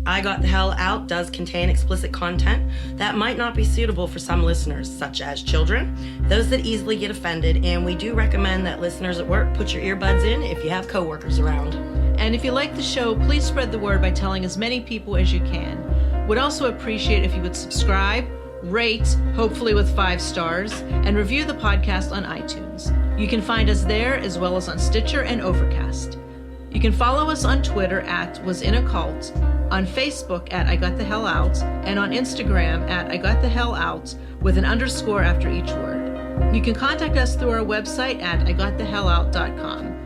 I Got the Hell Out does contain explicit content that might not be suitable for some listeners, such as children, those that easily get offended, and we do recommend that listeners at work put your earbuds in if you have coworkers around. And if you like the show, please spread the word by telling as many people as you can. Would also appreciate if you would subscribe, rate, hopefully with 5 stars, and review the podcast on iTunes. You can find us there as well as on Stitcher and Overcast. You can follow us on Twitter at WasInACult, on Facebook at I Got the Hell Out, and on Instagram at I Got the Hell Out with an underscore after each word. You can contact us through our website at IGotTheHellOut.com.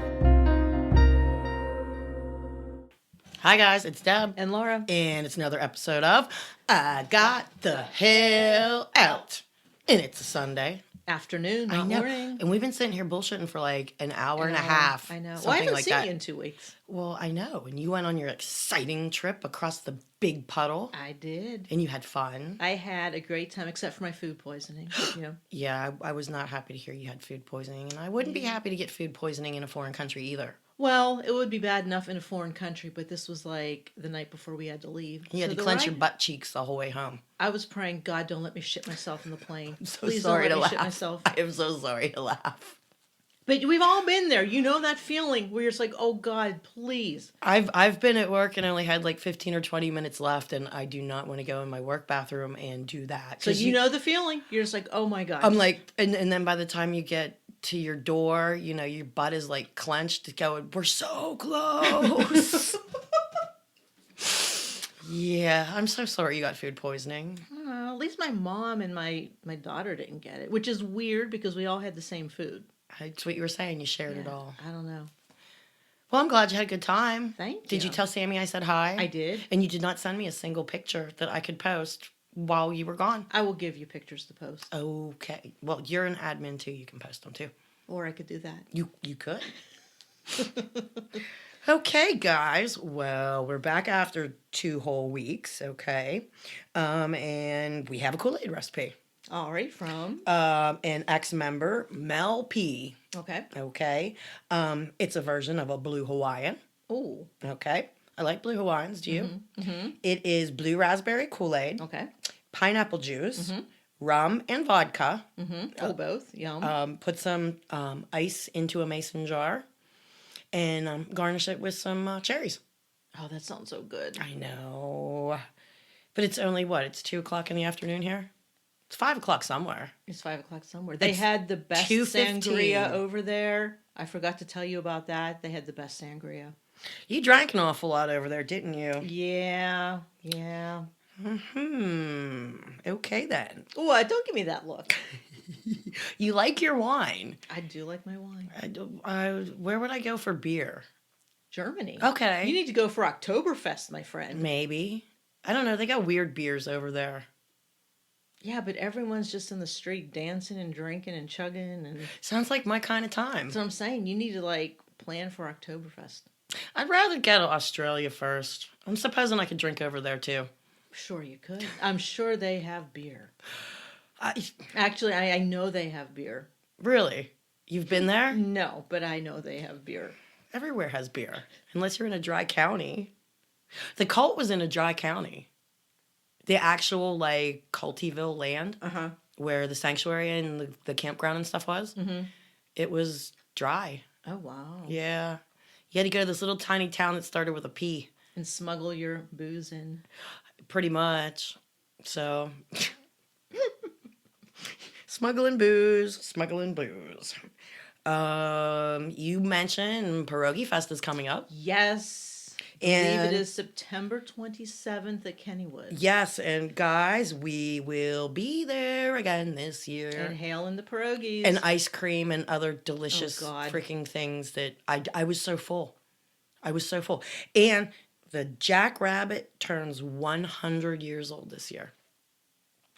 Hi guys, it's Deb. And Laura. And it's another episode of I Got the Hell Out. And it's a Sunday. Afternoon, not I know. morning. And we've been sitting here bullshitting for like an hour and a half. I know. Well, I haven't like seen that. you in 2 weeks. Well, I know. And you went on your exciting trip across the big puddle. I did. And you had fun. I had a great time, except for my food poisoning. You know. Yeah, I was not happy to hear you had food poisoning. And I wouldn't be happy to get food poisoning in a foreign country either. Well, it would be bad enough in a foreign country, but this was like the night before we had to leave. You had to clench your butt cheeks the whole way home. I was praying, God, don't let me shit myself in the plane. I'm so Please sorry don't let to me laugh. shit myself. I am so sorry to laugh. But we've all been there. You know that feeling where you're just like, oh, God, please. I've been at work and I only had like 15 or 20 minutes left, and I do not want to go in my work bathroom and do that. So you know the feeling. You're just like, oh, my God. I'm like, and then by the time you get to your door, you know, your butt is like clenched, going, we're so close. Yeah, I'm so sorry you got food poisoning. At least my mom and my daughter didn't get it, which is weird because we all had the same food. That's what you were saying. You shared it all. I don't know. Well, I'm glad you had a good time. Thank you. Did you tell Sammy I said hi? I did. And you did not send me a single picture that I could post while you were gone. I will give you pictures to post. Okay. Well, you're an admin too. You can post them too. Or I could do that. You could. Okay, guys. Well, we're back after 2 whole weeks. Okay. And we have a Kool-Aid recipe. All right, from an ex-member, Mel P. Okay. Okay. It's a version of a blue Hawaiian. Oh. Okay. I like blue Hawaiians. Do you? Mm-hmm. Mm-hmm. It is blue raspberry Kool-Aid. Okay. Pineapple juice. Mm-hmm. Rum and vodka. Mm-hmm. Oh, both. Yum. Put some ice into a mason jar. And garnish it with some cherries. Oh, that sounds so good. I know. But it's only, what? It's 2 o'clock in the afternoon here? It's 5 o'clock somewhere. It's 5 o'clock somewhere. They had the best 2:15. sangria over there. I forgot to tell you about that. They had the best sangria. You drank an awful lot over there, didn't you? Yeah. Yeah. Okay, then. What? Don't give me that look. You like your wine. I do like my wine. Where would I go for beer? Germany. Okay. You need to go for Oktoberfest, my friend. Maybe. I don't know. They got weird beers over there. Yeah, but everyone's just in the street dancing and drinking and chugging. And Sounds like my kind of time. that's what I'm saying. You need to, plan for Oktoberfest. I'd rather go to Australia first. I'm supposing I could drink over there, too. Sure you could. I'm sure they have beer. I Actually, I know they have beer. Really? You've been there? No, but I know they have beer. Everywhere has beer, unless you're in a dry county. The cult was in a dry county. The actual, Cultyville land, where the sanctuary and the campground and stuff was, it was dry. Oh, wow. Yeah. You had to go to this little tiny town that started with a P. And smuggle your booze in. Pretty much. So... Smuggling booze. You mentioned Pierogi Fest is coming up. Yes. And I believe it is September 27th at Kennywood. Yes, and guys, we will be there again this year. And hail in the pierogies. And ice cream and other delicious freaking things that I was so full. And the Jackrabbit turns 100 years old this year.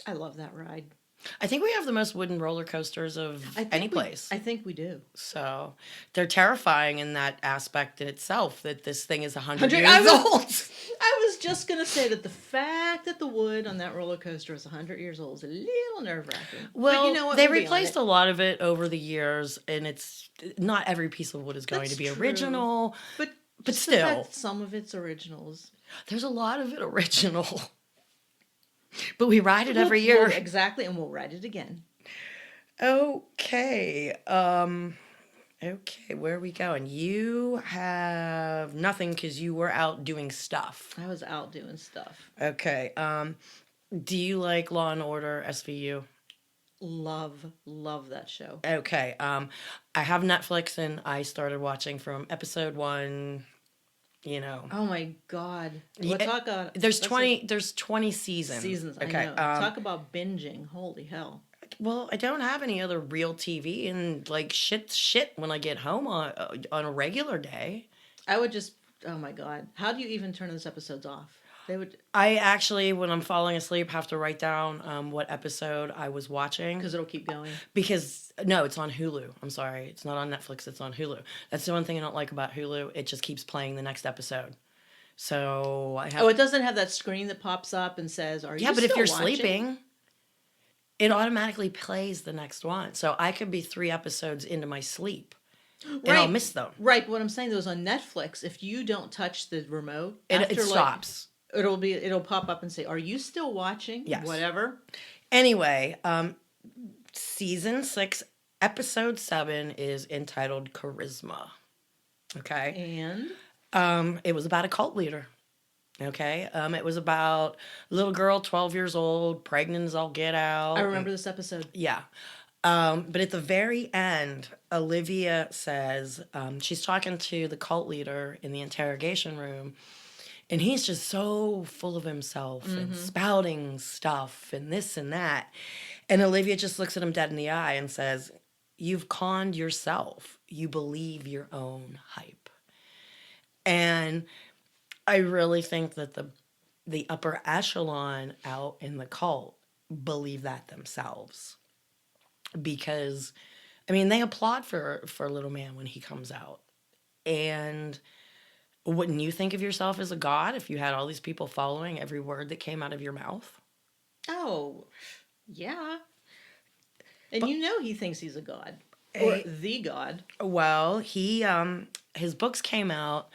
I love that ride. I think we have the most wooden roller coasters of any place. I think we do. So they're terrifying in that aspect in itself, that this thing is 100 years old. I was just going to say that the fact that the wood on that roller coaster is 100 years old is a little nerve-wracking. Well, but you know what? they replaced a lot of it over the years, and it's not every piece of wood is going to be original. But But Just the still, fact some of it's originals. there's a lot of it original. But we ride it every We'll- year. exactly, and we'll write it again. Okay. Okay, where are we going? You have nothing because you were out doing stuff. I was out doing stuff. Okay. Do you like Law and Order SVU? Love that show. Okay. I have Netflix and I started watching from episode 1, you know. Oh my God. Yeah, We'll talk about there's 20 seasons. seasons. Okay. I know. Talk about binging. Holy hell. Well, I don't have any other real TV, and like shit when I get home on a regular day. I would just, oh my God. How do you even turn those episodes off? They would, I actually, when I'm falling asleep, have to write down what episode I was watching. because it'll keep going. Because, no, it's on Hulu. I'm sorry. It's not on Netflix. It's on Hulu. That's the one thing I don't like about Hulu. It just keeps playing the next episode. So I have... Oh, it doesn't have that screen that pops up and says, are you Yeah, but if still you're watching? sleeping, it automatically plays the next one. So I could be 3 episodes into my sleep. And I'll miss them. Right, but what I'm saying, those on Netflix, if you don't touch the remote, It stops. It'll pop up and say, "Are you still watching?" Yes. Whatever. Anyway, season 6, episode 7 is entitled Charisma. Okay. And It was about a cult leader. Okay. It was about a little girl, 12 years old, pregnant as all get out. I remember this episode. Yeah. But at the very end, Olivia says, she's talking to the cult leader in the interrogation room, and he's just so full of himself and spouting stuff and this and that. And Olivia just looks at him dead in the eye and says, "You've conned yourself. You believe your own hype." And I really think that the upper echelon out in the cult believe that themselves. Because, I mean, they applaud for Little Man when he comes out. And wouldn't you think of yourself as a god if you had all these people following every word that came out of your mouth? Oh, yeah. And you know he thinks he's a god. Or the god. Well, he his books came out,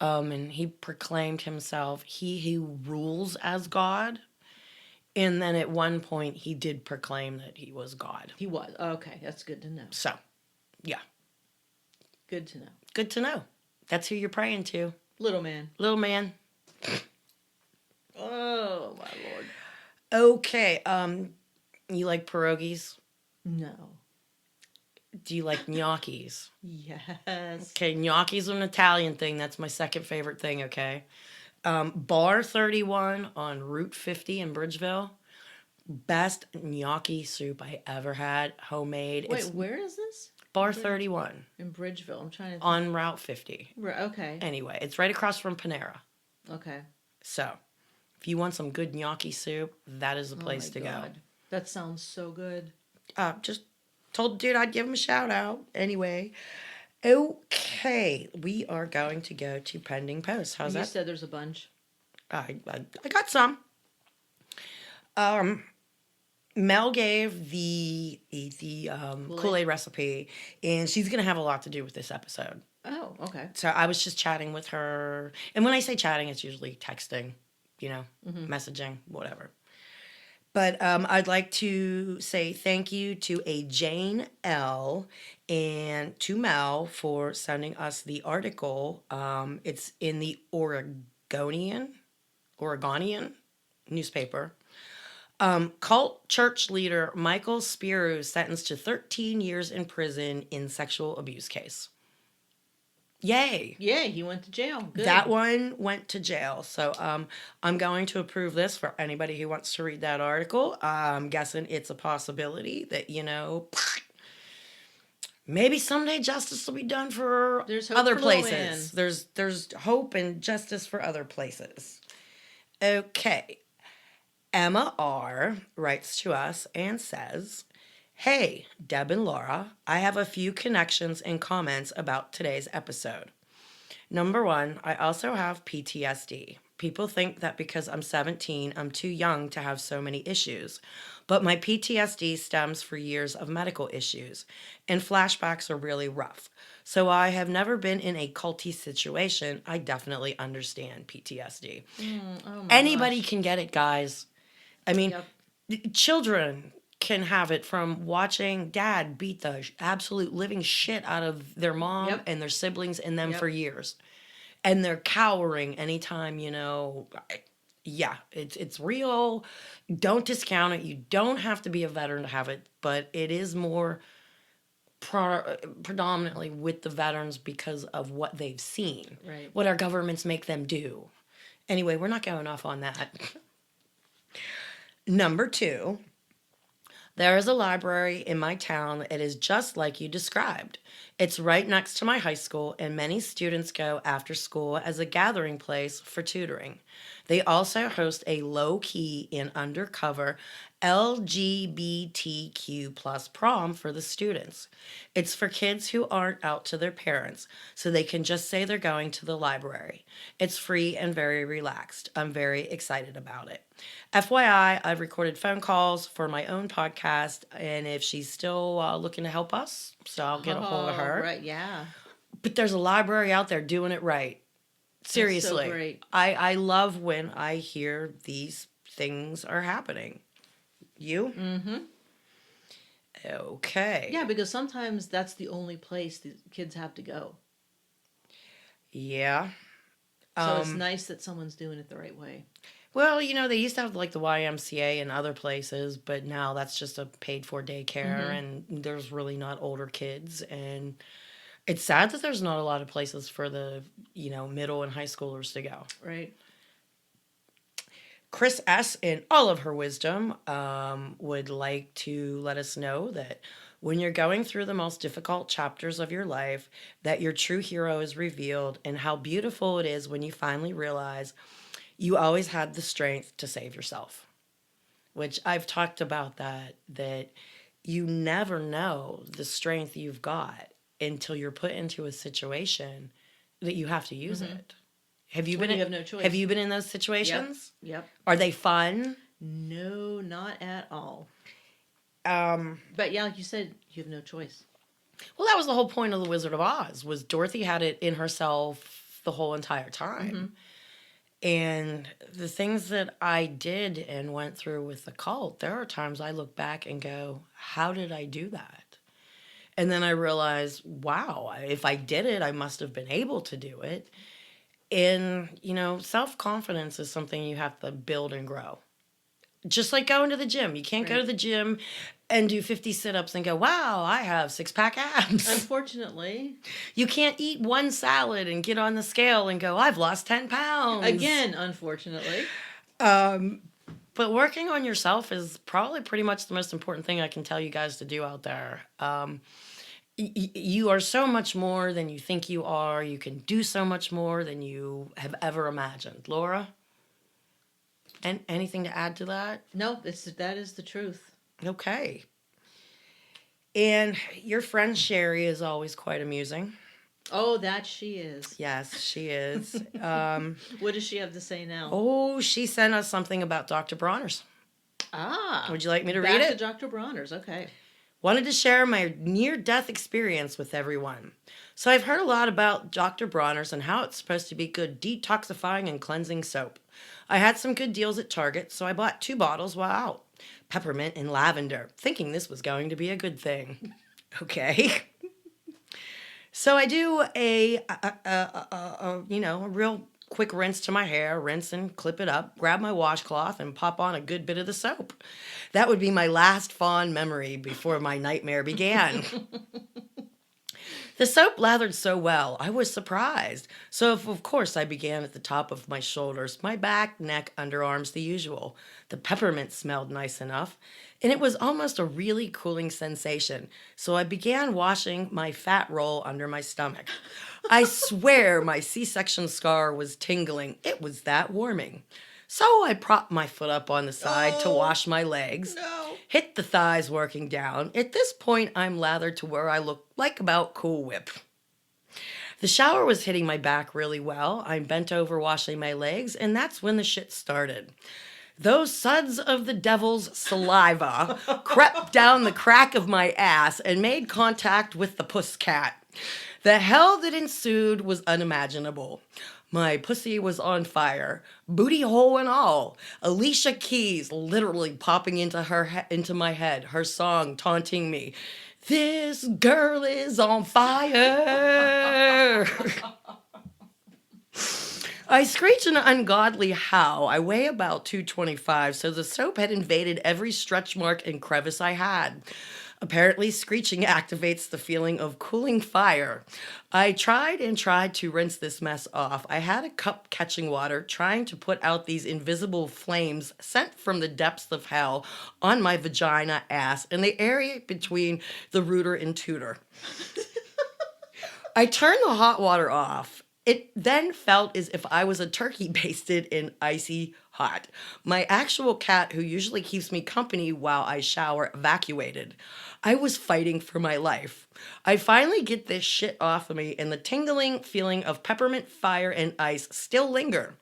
and he proclaimed himself he who rules as God. And then at one point he did proclaim that he was God. He was. Okay, that's good to know. So, yeah. Good to know. Good to know. That's who you're praying to. Little Man. Little Man. Oh, my Lord. Okay, you like pierogies? No. Do you like gnocchis? Yes. Okay, gnocchis are an Italian thing. That's my second favorite thing, okay? Bar 31 on Route 50 in Bridgeville. Best gnocchi soup I ever had, homemade. Wait, It's where is this? Bar 31 In Bridgeville. I'm trying to think. on Route 50. Okay. Anyway, it's right across from Panera. Okay. So, if you want some good gnocchi soup, that is the place to go. That sounds so good. Just told the dude I'd give him a shout out. Anyway, okay, we are going to go to pending posts. How's You that? said there's a bunch. I got some. Mel gave the Kool-Aid recipe, and she's gonna have a lot to do with this episode. Oh, okay. So I was just chatting with her, and when I say chatting, it's usually texting, messaging, whatever. But I'd like to say thank you to a Jane L. and to Mel for sending us the article. It's in the Oregonian newspaper. Cult church leader Michael Spiro sentenced to 13 years in prison in sexual abuse case. Yay! Yeah, he went to jail. Good. That one went to jail. So I'm going to approve this for anybody who wants to read that article. I'm guessing it's a possibility that, maybe someday justice will be done for There's hope other for places. There's hope and justice for other places. Okay. Emma R. writes to us and says, "Hey, Deb and Laura, I have a few connections and comments about today's episode. Number 1, I also have PTSD. People think that because I'm 17, I'm too young to have so many issues. But my PTSD stems from years of medical issues, and flashbacks are really rough. So I have never been in a culty situation. I definitely understand PTSD. Oh my Anybody gosh. can get it, guys. I mean, Yep. children can have it from watching dad beat the absolute living shit out of their mom Yep. and their siblings and them Yep. for years. And they're cowering anytime, yeah, it's real. Don't discount it. You don't have to be a veteran to have it, but it is more predominantly with the veterans because of what they've seen, Right. what our governments make them do. Anyway, we're not going off on that. Number 2, there is a library in my town. It is just like you described. It's right next to my high school, and many students go after school as a gathering place for tutoring. They also host a low-key and undercover LGBTQ plus prom for the students. It's for kids who aren't out to their parents, so they can just say they're going to the library. It's free and very relaxed. I'm very excited about it. FYI, I've recorded phone calls for my own podcast, and if she's still looking to help us, so I'll get a hold of her. Right, yeah. But there's a library out there doing it right. Seriously. That's so great. I love when I hear these things are happening. You? Mm-hmm. Okay. Yeah, because sometimes that's the only place the kids have to go. Yeah. So it's nice that someone's doing it the right way. Well, they used to have like the YMCA and other places, but now that's just a paid for daycare, and there's really not older kids. And it's sad that there's not a lot of places for the, middle and high schoolers to go. Right. Chris S., in all of her wisdom, would like to let us know that when you're going through the most difficult chapters of your life, that your true hero is revealed, and how beautiful it is when you finally realize you always had the strength to save yourself. Which I've talked about that you never know the strength you've got until you're put into a situation that you have to use it. Have you When been? you have no choice. Have you been in those situations? Yep. Are they fun? No, not at all. Well, But yeah, like you said, you have no choice. that was the whole point of the Wizard of Oz. Was Dorothy had it in herself the whole entire time, and the things that I did and went through with the cult. There are times I look back and go, "How did I do that?" And then I realize, wow, if I did it, I must have been able to do it. And, self-confidence is something you have to build and grow. Just like going to the gym. You can't go to the gym and do 50 sit-ups and go, wow, I have 6-pack abs. Unfortunately. You can't eat one salad and get on the scale and go, I've lost 10 pounds. Again, unfortunately. But working on yourself is probably pretty much the most important thing I can tell you guys to do out there. You are so much more than you think you are. You can do so much more than you have ever imagined. Laura? And anything to add to that? No, that is the truth. Okay. And your friend Sherry is always quite amusing. Oh, that she is. Yes, she is. What does she have to say now? Oh, she sent us something about Dr. Bronner's. Ah. Would you like me to back read it? to Dr. Bronner's, okay. Wanted to share my near-death experience with everyone. So I've heard a lot about Dr. Bronner's and how it's supposed to be good detoxifying and cleansing soap. I had some good deals at Target, so I bought 2 bottles while out. Peppermint and lavender, thinking this was going to be a good thing. Okay. So I do a real quick rinse to my hair, rinse and clip it up, grab my washcloth and pop on a good bit of the soap. That would be my last fond memory before my nightmare began. The soap lathered so well, I was surprised. So, of course, I began at the top of my shoulders, my back, neck, underarms, the usual. The peppermint smelled nice enough, and it was almost a really cooling sensation. So I began washing my fat roll under my stomach. I swear my C-section scar was tingling. It was that warming. So I propped my foot up on the side to wash my legs. No. Hit the thighs working down. At this point, I'm lathered to where I look like about Cool Whip. The shower was hitting my back really well. I bent over washing my legs, and that's when the shit started. Those suds of the devil's saliva crept down the crack of my ass and made contact with the puss cat. The hell that ensued was unimaginable. My pussy was on fire, booty hole and all. Alicia Keys literally popping into my head, her song taunting me. This girl is on fire. I screech an ungodly howl. I weigh about 225, so the soap had invaded every stretch mark and crevice I had. Apparently, screeching activates the feeling of cooling fire. I tried and tried to rinse this mess off. I had a cup catching water, trying to put out these invisible flames sent from the depths of hell on my vagina, ass, and the area between the rooter and tutor. I turned the hot water off. It then felt as if I was a turkey basted in icy hot. My actual cat, who usually keeps me company while I shower, evacuated. I was fighting for my life. I finally get this shit off of me, and the tingling feeling of peppermint fire and ice still linger.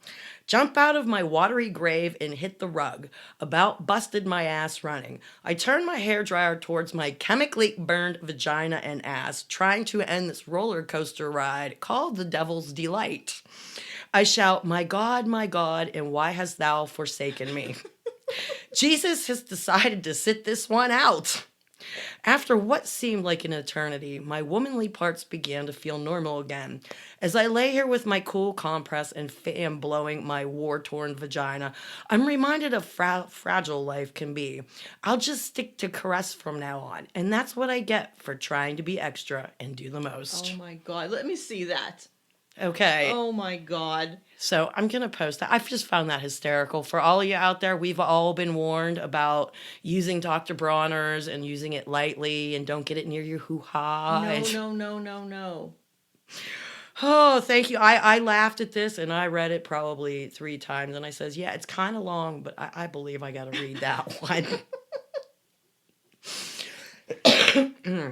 Jump out of my watery grave and hit the rug. About busted my ass running. I turn my hairdryer towards my chemically burned vagina and ass, trying to end this roller coaster ride called the Devil's Delight. I shout, my God, and why hast thou forsaken me? Jesus has decided to sit this one out. After what seemed like an eternity, my womanly parts began to feel normal again. As I lay here with my cool compress and fan blowing my war-torn vagina, I'm reminded of fragile life can be. I'll just stick to caress from now on, and that's what I get for trying to be extra and do the most. Oh my God, let me see that. Okay. Oh my God. So I'm going to post that. I've just found that hysterical. For all of you out there, we've all been warned about using Dr. Bronner's and using it lightly and don't get it near your hoo-ha. No. Oh, thank you. I laughed at this and I read it probably 3 times and I says, yeah, it's kind of long, but I believe I got to read that one.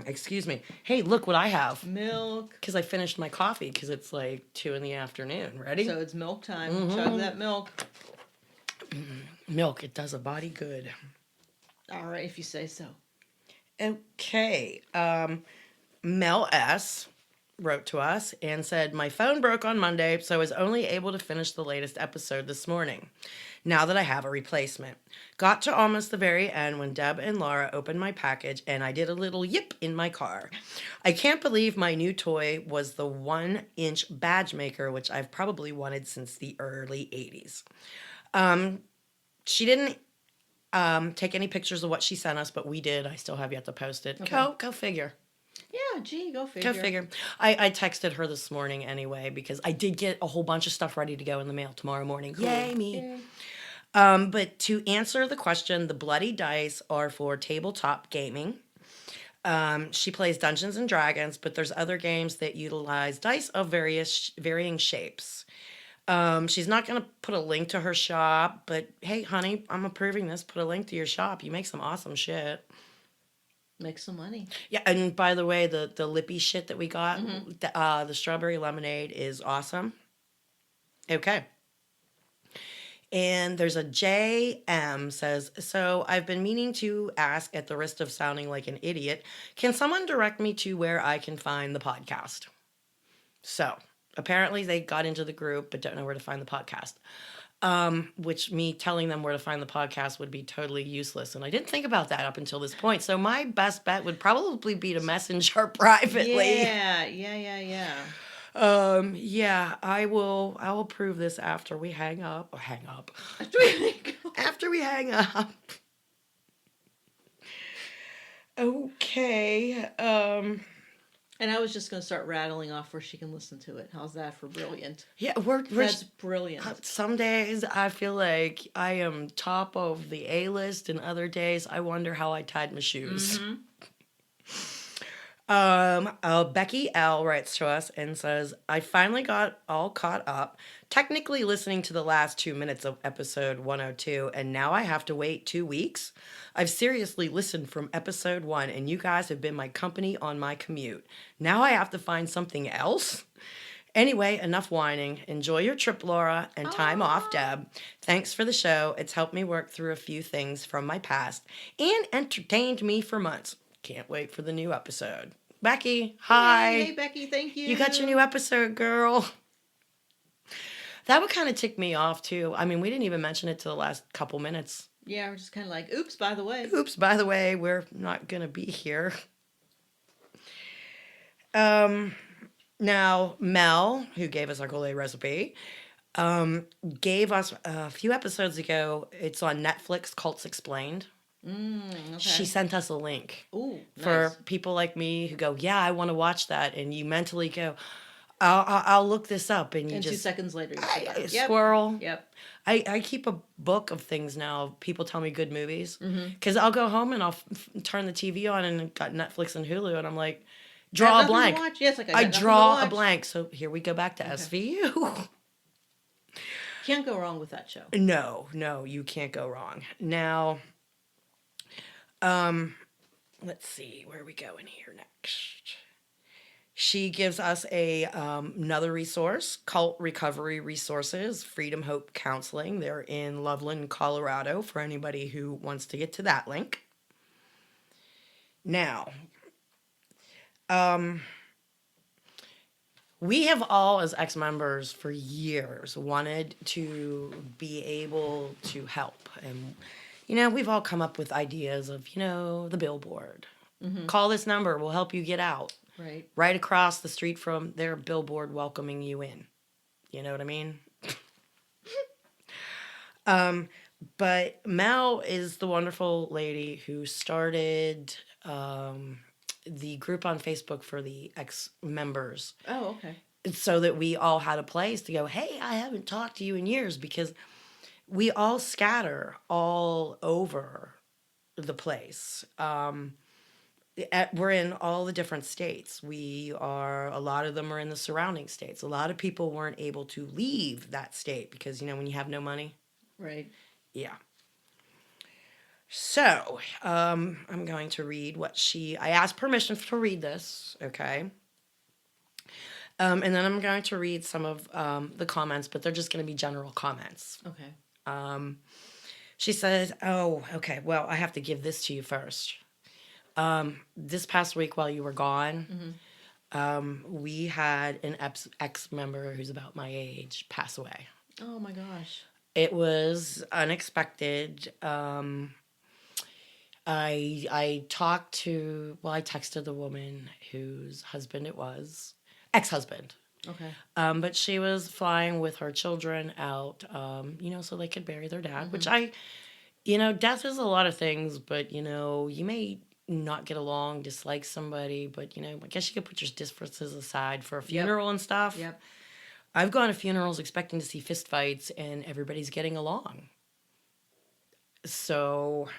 Excuse me. Hey, look what I have. Milk. Because I finished my coffee because it's like 2 p.m. Ready? So it's milk time. Chug that milk. Milk, it does a body good. All right, if you say so. Okay. Mel S. wrote to us and said, my phone broke on Monday, so I was only able to finish the latest episode this morning. Now that I have a replacement. Got to almost the very end when Deb and Laura opened my package and I did a little yip in my car. I can't believe my new toy was the 1-inch badge maker, which I've probably wanted since the early 80s. She didn't take any pictures of what she sent us, but we did. I still have yet to post it. Okay. Go figure. Yeah, gee, go figure. Go figure. I texted her this morning anyway because I did get a whole bunch of stuff ready to go in the mail tomorrow morning. Cool. Yay, me. Yeah. But to answer the question, the bloody dice are for tabletop gaming. She plays Dungeons and Dragons, but there's other games that utilize dice of varying shapes. She's not going to put a link to her shop, but hey, honey, I'm approving this. Put a link to your shop. You make some awesome shit. Make some money. Yeah, and by the way, the lippy shit that we got, the strawberry lemonade is awesome. Okay. And there's a JM says, so I've been meaning to ask at the risk of sounding like an idiot, can someone direct me to where I can find the podcast? So apparently they got into the group but don't know where to find the podcast. Which me telling them where to find the podcast would be totally useless. And I didn't think about that up until this point. So my best bet would probably be to message her privately. Yeah. Yeah, I'll prove this after we hang up. After we hang up. Okay. And I was just going to start rattling off where she can listen to it. How's that for brilliant? Yeah, that's brilliant. Some days I feel like I am top of the A-list, and other days I wonder how I tied my shoes. Becky L writes to us and says, I finally got all caught up, technically listening to the last 2 minutes of episode 102, and now I have to wait 2 weeks. I've seriously listened from episode 1, and you guys have been my company on my commute. Now I have to find something else? Anyway, enough whining. Enjoy your trip, Laura, and time off, Deb. Thanks for the show. It's helped me work through a few things from my past and entertained me for months. Can't wait for the new episode. Becky, hi. Hey, Becky, thank you. You got your new episode, girl. That would kind of tick me off, too. I mean, we didn't even mention it till the last couple minutes. Yeah, we're just kind of like, oops, by the way. Oops, by the way, we're not going to be here. Now, Mel, who gave us our Goulet recipe, gave us a few episodes ago, it's on Netflix, Cults Explained. Okay. She sent us a link. Ooh, for nice. people like me who go, yeah, I want to watch that. And you mentally go, I'll look this up. And you And just 2 seconds later, you I, forgot. squirrel. Yep. I keep a book of things now. People tell me good movies. Because I'll go home and I'll turn the TV on and got Netflix and Hulu. And I'm like, draw a blank. Yes, I draw a blank. So here we go back to SVU. Can't go wrong with that show. No, you can't go wrong. Now, let's see, where are we going here next? She gives us another resource, Cult Recovery Resources, Freedom Hope Counseling. They're in Loveland, Colorado, for anybody who wants to get to that link. Now, we have all, as ex-members for years, wanted to be able to help. And, we've all come up with ideas of, the billboard. Call this number, we'll help you get out. Right across the street from their billboard welcoming you in. You know what I mean? But Mel is the wonderful lady who started the group on Facebook for the ex-members. Oh, okay. So that we all had a place to go, hey, I haven't talked to you in years, because we all scatter all over the place. We're in all the different states. A lot of them are in the surrounding states. A lot of people weren't able to leave that state because, when you have no money. Right. Yeah. So, I'm going to read I asked permission to read this, okay? And then I'm going to read some of the comments, but they're just going to be general comments. Okay. She says, oh, okay, well, I have to give this to you first. This past week while you were gone, we had an ex-member who's about my age pass away. Oh, my gosh. It was unexpected. I texted the woman whose husband it was, ex-husband. Okay. But she was flying with her children out, so they could bury their dad, which death is a lot of things, but, you may not get along, dislike somebody, but, I guess you could put your differences aside for a funeral and stuff. Yep. I've gone to funerals expecting to see fistfights, and everybody's getting along. So,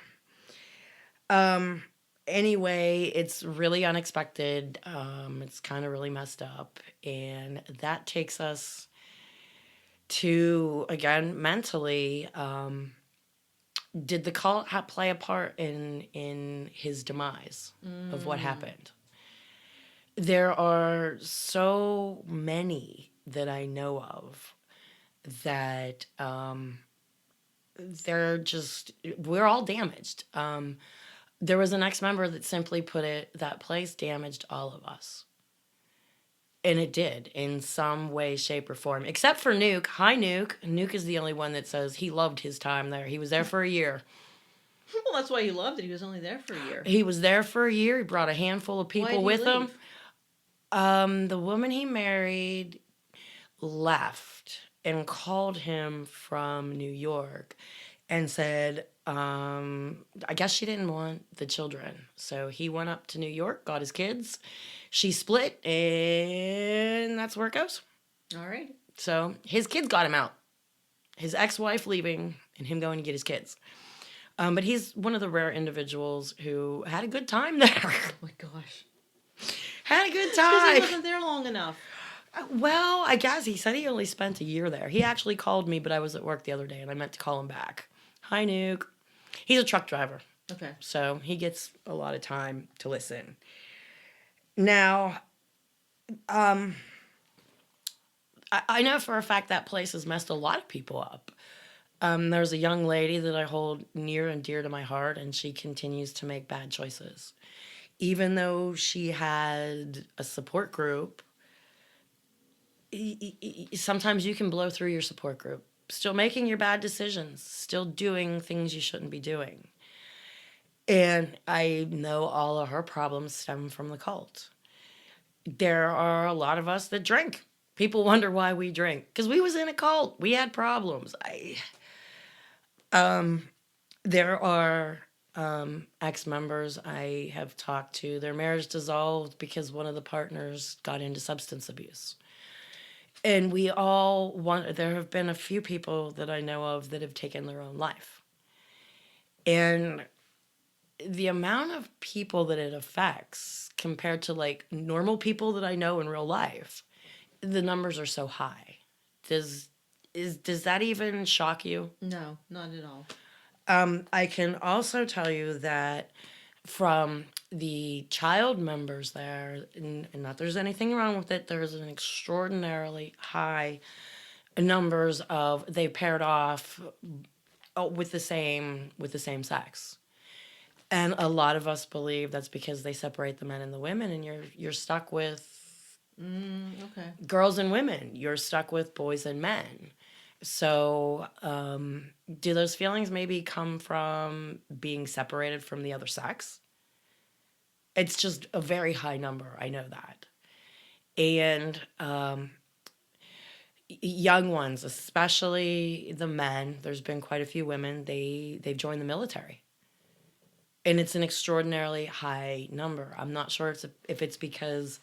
anyway, it's really unexpected. It's kind of really messed up. And that takes us to, again, mentally, did the cult play a part in his demise of what happened? There are so many that I know of that we're all damaged. There was an ex-member that simply put it, that place damaged all of us. And it did, in some way, shape, or form. Except for Nuke. Hi, Nuke. Nuke is the only one that says he loved his time there. He was there for a year. Well, that's why he loved it. He was only there for a year. He was there for a year. He brought a handful of people with him. The woman he married left and called him from New York and said, I guess she didn't want the children. So he went up to New York, got his kids. She split, and that's where it goes. All right. So his kids got him out. His ex-wife leaving and him going to get his kids. But he's one of the rare individuals who had a good time there. Oh, my gosh. Had a good Because time. he wasn't there long enough. Well, I guess he said he only spent a year there. He actually called me, but I was at work the other day, and I meant to call him back. Hi, Nuke. He's a truck driver. Okay. So he gets a lot of time to listen. Now, I know for a fact that place has messed a lot of people up. There's a young lady that I hold near and dear to my heart, and she continues to make bad choices. even though she had a support group, sometimes you can blow through your support group, still making your bad decisions, still doing things you shouldn't be doing. And I know all of her problems stem from the cult. There are a lot of us that drink. People wonder why we drink because we was in a cult. We had problems. There are ex-members I have talked to. Their marriage dissolved because one of the partners got into substance abuse. And we all want, there have been a few people that I know of that have taken their own life. And the amount of people that it affects compared to like normal people that I know in real life, the numbers are so high. Does that even shock you? No, not at all. I can also tell you that from the child members there, and not there's anything wrong with it, there's an extraordinarily high numbers of they paired off with the same sex. And a lot of us believe that's because they separate the men and the women, and you're stuck with Okay. girls and women. You're stuck with boys and men. So, do those feelings maybe come from being separated from the other sex? It's just a very high number. I know that. And young ones, especially the men, there's been quite a few women, they've joined the military. And it's an extraordinarily high number. I'm not sure if it's because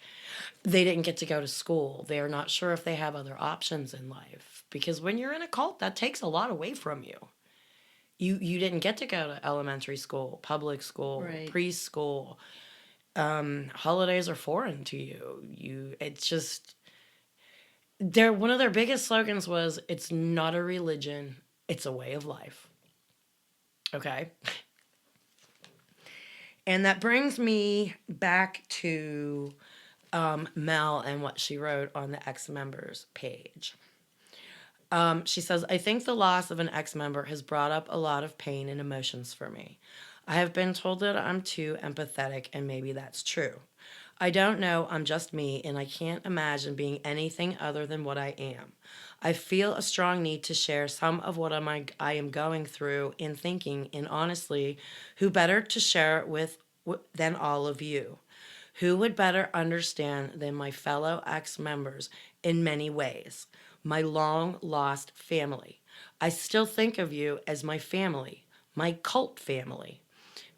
they didn't get to go to school. They're not sure if they have other options in life. Because when you're in a cult, that takes a lot away from you. You didn't get to go to elementary school, public school, right. Preschool. Holidays are foreign to you. It's just one of their biggest slogans was, "It's not a religion, it's a way of life." Okay. And that brings me back to Mel and what she wrote on the ex-members page. She says, I think the loss of an ex-member has brought up a lot of pain and emotions for me. I have been told that I'm too empathetic, and maybe that's true. I don't know, I'm just me, and I can't imagine being anything other than what I am. I feel a strong need to share some of what I am going through and thinking, and honestly, who better to share it with than all of you? Who would better understand than my fellow ex-members in many ways? My long-lost family. I still think of you as my family, my cult family.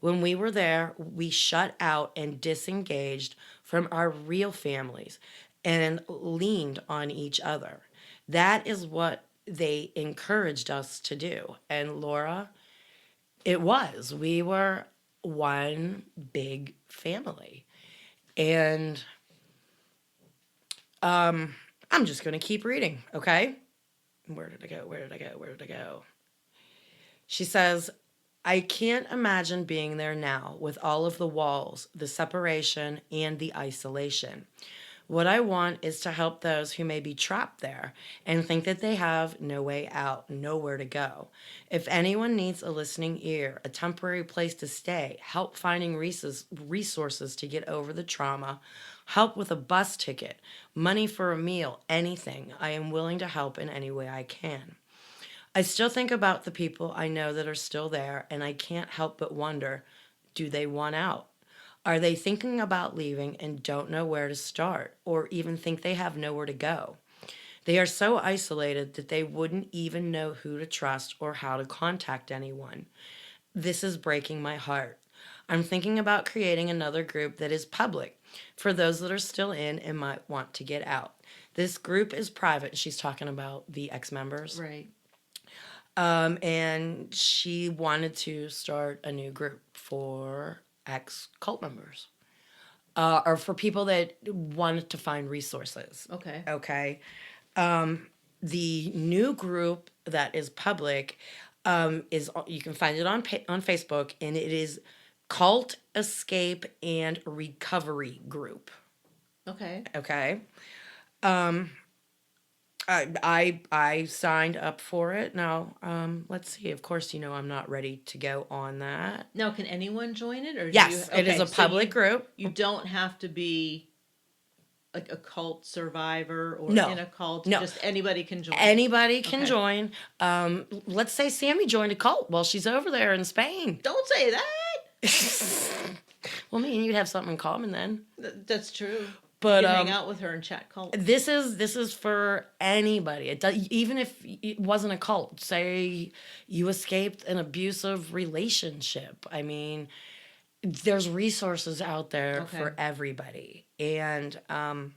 When we were there, we shut out and disengaged from our real families and leaned on each other. That is what they encouraged us to do. And Laura, it was. We were one big family. And I'm just going to keep reading, okay? Where did I go? She says, I can't imagine being there now with all of the walls, the separation, and the isolation. What I want is to help those who may be trapped there and think that they have no way out, nowhere to go. If anyone needs a listening ear, a temporary place to stay, help finding resources to get over the trauma, help with a bus ticket, money for a meal, anything, I am willing to help in any way I can. I still think about the people I know that are still there, and I can't help but wonder, do they want out? Are they thinking about leaving and don't know where to start, or even think they have nowhere to go? They are so isolated that they wouldn't even know who to trust or how to contact anyone. This is breaking my heart. I'm thinking about creating another group that is public for those that are still in and might want to get out. This group is private. She's talking about the ex-members. Right. And she wanted to start a new group for ex-cult members. Or for people that wanted to find resources. Okay. Okay. The new group that is public is, you can find it on Facebook, and it is Cult Escape and Recovery Group. Okay. Okay. I signed up for it. Now, let's see. Of course, I'm not ready to go on that. Now, can anyone join it, or yes, it is a public group. You don't have to be like a cult survivor or No. in a cult. No. Just anybody can join. Anybody can join. Let's say Sammy joined a cult while she's over there in Spain. Don't say that. Well, me and you'd have something in common then. That's true. But you can hang out with her and chat cult. This is for anybody. It does, even if it wasn't a cult. Say you escaped an abusive relationship. I mean, there's resources out there for everybody. And oh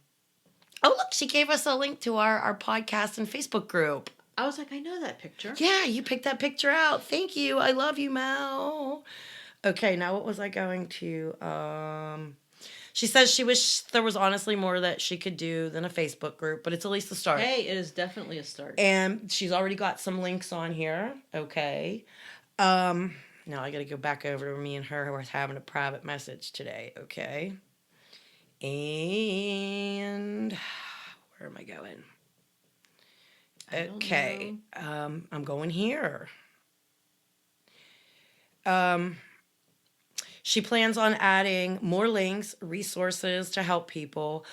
look, she gave us a link to our podcast and Facebook group. I was like, I know that picture. Yeah, you picked that picture out. Thank you. I love you, Mel. Okay, now what was I going to? She says she wished there was honestly more that she could do than a Facebook group, but it's at least a start. Hey, it is definitely a start. And she's already got some links on here. Okay. Now I got to go back over to me and her who are having a private message today. Okay. And where am I going? Okay. I'm going here. She plans on adding more links, resources to help people,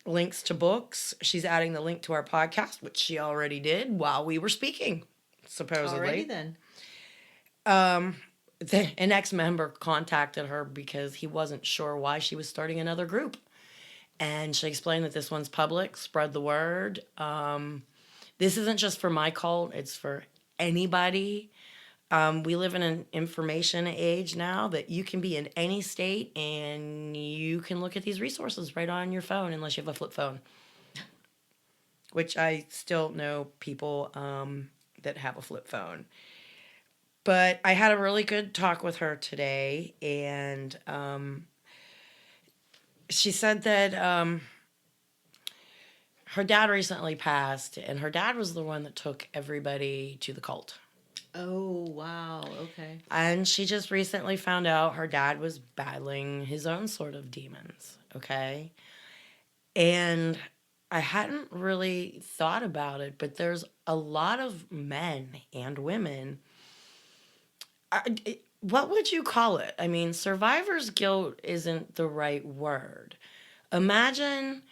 links to books. She's adding the link to our podcast, which she already did while we were speaking, supposedly. Already then. An ex-member contacted her because he wasn't sure why she was starting another group. And she explained that this one's public, spread the word. This isn't just for my cult, it's for anybody. We live in an information age now that you can be in any state and you can look at these resources right on your phone unless you have a flip phone. Which I still know people that have a flip phone. But I had a really good talk with her today, and she said that her dad recently passed, and her dad was the one that took everybody to the cult. Oh, wow. Okay. And she just recently found out her dad was battling his own sort of demons, okay? And I hadn't really thought about it, but there's a lot of men and women. What would you call it? I mean, survivor's guilt isn't the right word. Imagine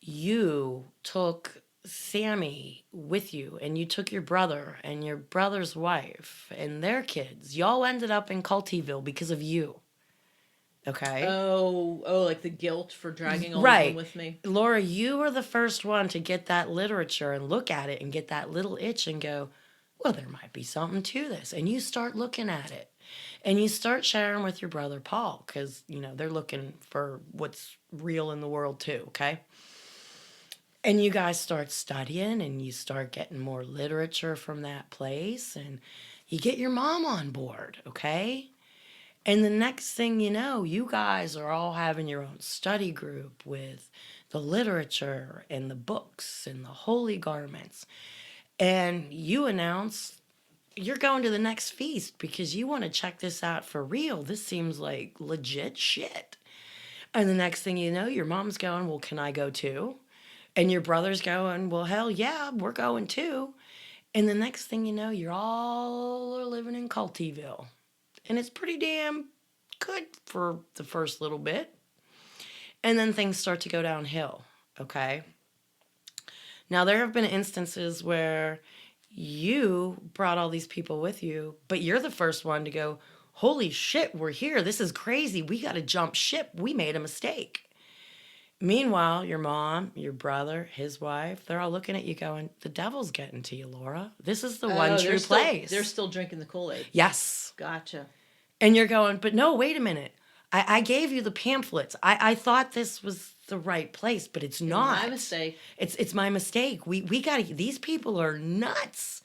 you took Sammy with you, and you took your brother and your brother's wife and their kids. Y'all ended up in Cultyville because of you. Okay? Oh, like the guilt for dragging all of them with me. Laura, you were the first one to get that literature and look at it and get that little itch and go, well, there might be something to this. And you start looking at it. And you start sharing with your brother Paul because, they're looking for what's real in the world too, okay? And you guys start studying and you start getting more literature from that place and you get your mom on board, okay? And the next thing you know, you guys are all having your own study group with the literature and the books and the holy garments. And you announce you're going to the next feast because you want to check this out for real. This seems like legit shit. And the next thing you know, your mom's going, well, can I go too? And your brother's going, well, hell yeah, we're going too. And the next thing you know, you're all are living in Cultyville. And it's pretty damn good for the first little bit. And then things start to go downhill, okay? Now, there have been instances where you brought all these people with you, but you're the first one to go, holy shit, we're here. This is crazy. We got to jump ship. We made a mistake. Meanwhile, your mom, your brother, his wife, they're all looking at you going, the devil's getting to you, Laura. This is the one true place. They're still drinking the Kool-Aid. Yes. Gotcha. And you're going, but no, wait a minute. I gave you the pamphlets. I thought this was the right place, but it's not. My mistake. It's my mistake. We got to, these people are nuts.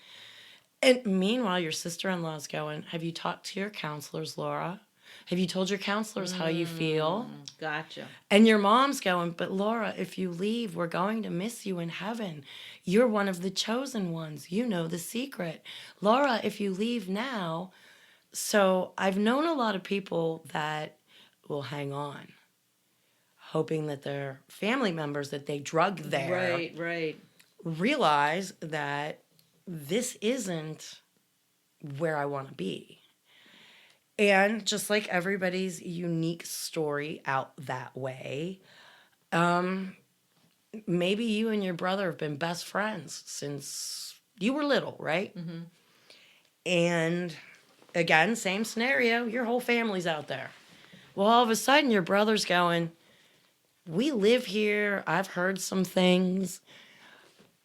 And meanwhile, your sister-in-law's going, have you talked to your counselors, Laura? Have you told your counselors how you feel? Gotcha. And your mom's going, but Laura, if you leave, we're going to miss you in heaven. You're one of the chosen ones. You know the secret. Laura, if you leave now. So I've known a lot of people that will hang on, hoping that their family members that they drug there. Right. realize that this isn't where I want to be. And just like everybody's unique story out that way, maybe you and your brother have been best friends since you were little, right? Mm-hmm. And again, same scenario, your whole family's out there. Well, all of a sudden, your brother's going, we live here. I've heard some things.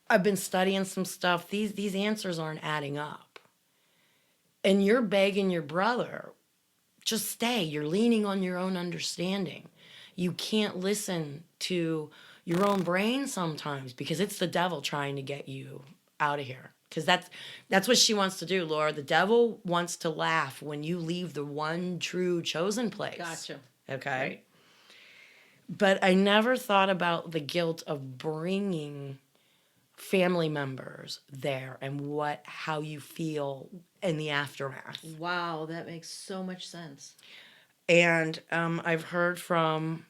I've been studying some stuff. These answers aren't adding up. And you're begging your brother, just stay. You're leaning on your own understanding. You can't listen to your own brain sometimes because it's the devil trying to get you out of here. Because that's what she wants to do, Laura. The devil wants to laugh when you leave the one true chosen place. Gotcha. Okay? Right. But I never thought about the guilt of bringing family members there and how you feel in the aftermath. Wow, that makes so much sense. And I've heard from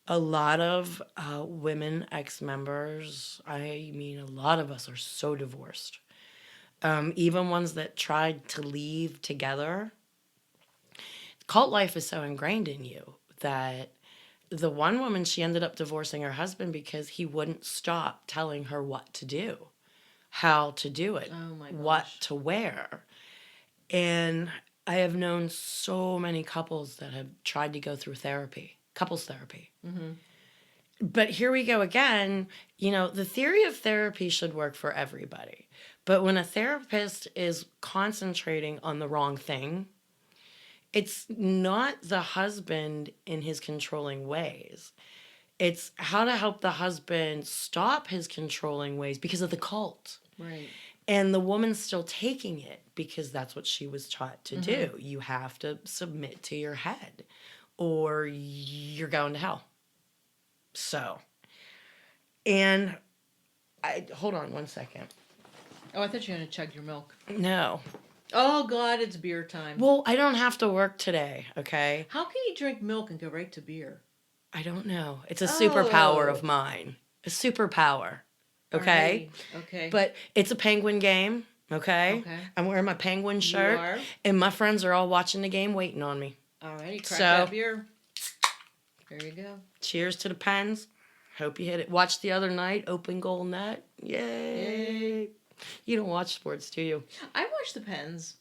a lot of women ex-members. I mean, a lot of us are so divorced. Even ones that tried to leave together. Cult life is so ingrained in you that the one woman, she ended up divorcing her husband because he wouldn't stop telling her what to do, how to do it, what to wear. And I have known so many couples that have tried to go through therapy, couples therapy. Mm-hmm. But here we go again. The theory of therapy should work for everybody. But when a therapist is concentrating on the wrong thing, it's not the husband in his controlling ways. It's how to help the husband stop his controlling ways because of the cult. Right. And the woman's still taking it because that's what she was taught to do. You have to submit to your head or you're going to hell. So, and hold on one second. Oh, I thought you were going to chug your milk. No. Oh, God, it's beer time. Well, I don't have to work today, okay? How can you drink milk and go right to beer? I don't know. It's a superpower of mine. A superpower, okay? Right. Okay. But it's a Penguin game, okay? I'm wearing my Penguin shirt. You are? And my friends are all watching the game waiting on me. All righty, crack that beer. There you go. Cheers to the Pens. Hope you hit it. Watched the other night, open goal net. Yay. You don't watch sports, do you? I watch the Pens.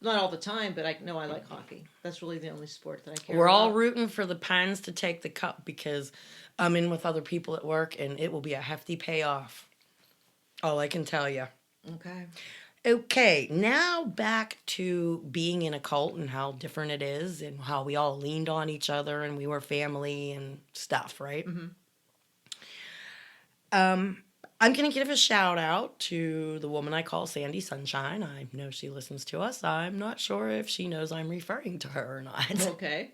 Not all the time, but I know I like hockey. That's really the only sport that I care We're about. all rooting for the Pens to take the cup because I'm in with other people at work and it will be a hefty payoff. All I can tell you. Okay. Okay, now back to being in a cult and how different it is and how we all leaned on each other and we were family and stuff, right? Mm-hmm. I'm going to give a shout out to the woman I call Sandy Sunshine. I know she listens to us. I'm not sure if she knows I'm referring to her or not. Okay.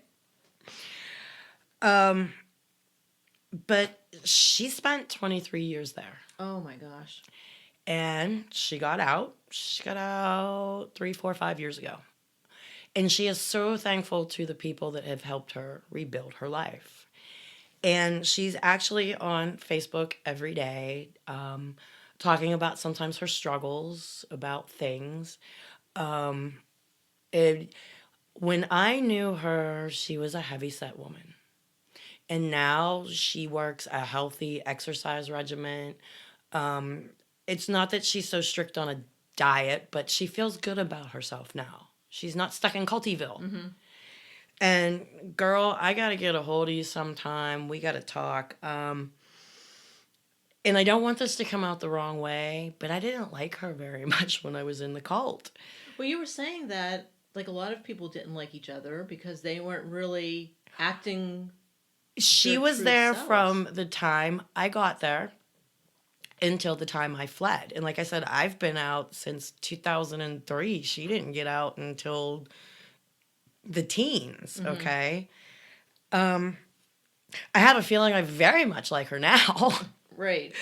But she spent 23 years there. Oh my gosh. And she got out. She got out 3, 4, 5 years ago. And she is so thankful to the people that have helped her rebuild her life. And she's actually on Facebook every day, talking about sometimes her struggles, about things. When I knew her, she was a heavyset woman. And now she works a healthy exercise regimen. It's not that she's so strict on a diet, but she feels good about herself now. She's not stuck in Cultyville. Mm-hmm. And girl, I got to get a hold of you sometime. We got to talk. And I don't want this to come out the wrong way, but I didn't like her very much when I was in the cult. Well, you were saying that like a lot of people didn't like each other because they weren't really acting. She was there from the time I got there until the time I fled. And like I said, I've been out since 2003. She didn't get out until the teens, mm-hmm. Okay? I have a feeling I very much like her now. Right.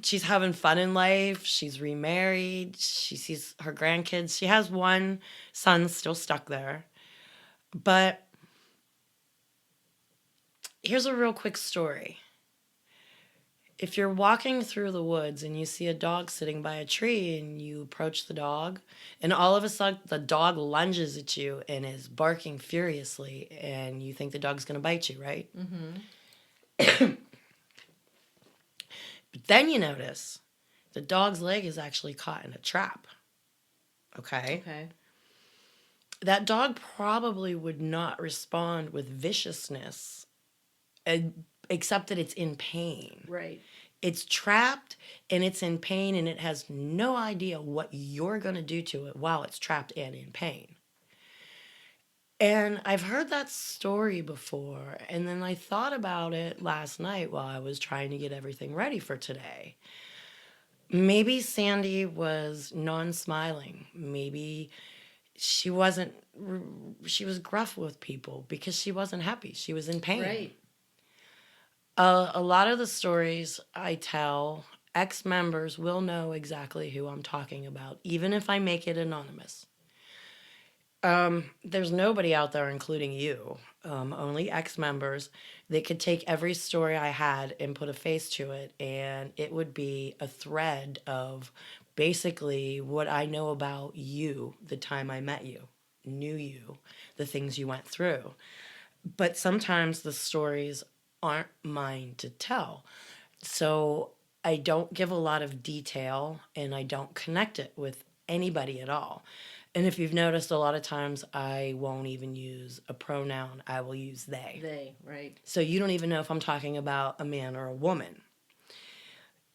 She's having fun in life. She's remarried. She sees her grandkids. She has one son still stuck there. But here's a real quick story. If you're walking through the woods and you see a dog sitting by a tree and you approach the dog, and all of a sudden the dog lunges at you and is barking furiously, and you think the dog's going to bite you, right? Mm-hmm. But then you notice the dog's leg is actually caught in a trap. Okay? Okay. That dog probably would not respond with viciousness, except that it's in pain. Right. It's trapped and it's in pain, and it has no idea what you're going to do to it while it's trapped and in pain. And I've heard that story before, and then I thought about it last night while I was trying to get everything ready for today. Maybe Sandy was non-smiling. Maybe she was gruff with people because she wasn't happy. She was in pain. Right. A lot of the stories I tell, ex-members will know exactly who I'm talking about, even if I make it anonymous. There's nobody out there, including you, only ex-members, that could take every story I had and put a face to it, and it would be a thread of basically what I know about you the time I met you, knew you, the things you went through. But sometimes the stories aren't mine to tell. So I don't give a lot of detail, and I don't connect it with anybody at all. And if you've noticed, a lot of times I won't even use a pronoun. I will use they. They, right. So you don't even know if I'm talking about a man or a woman.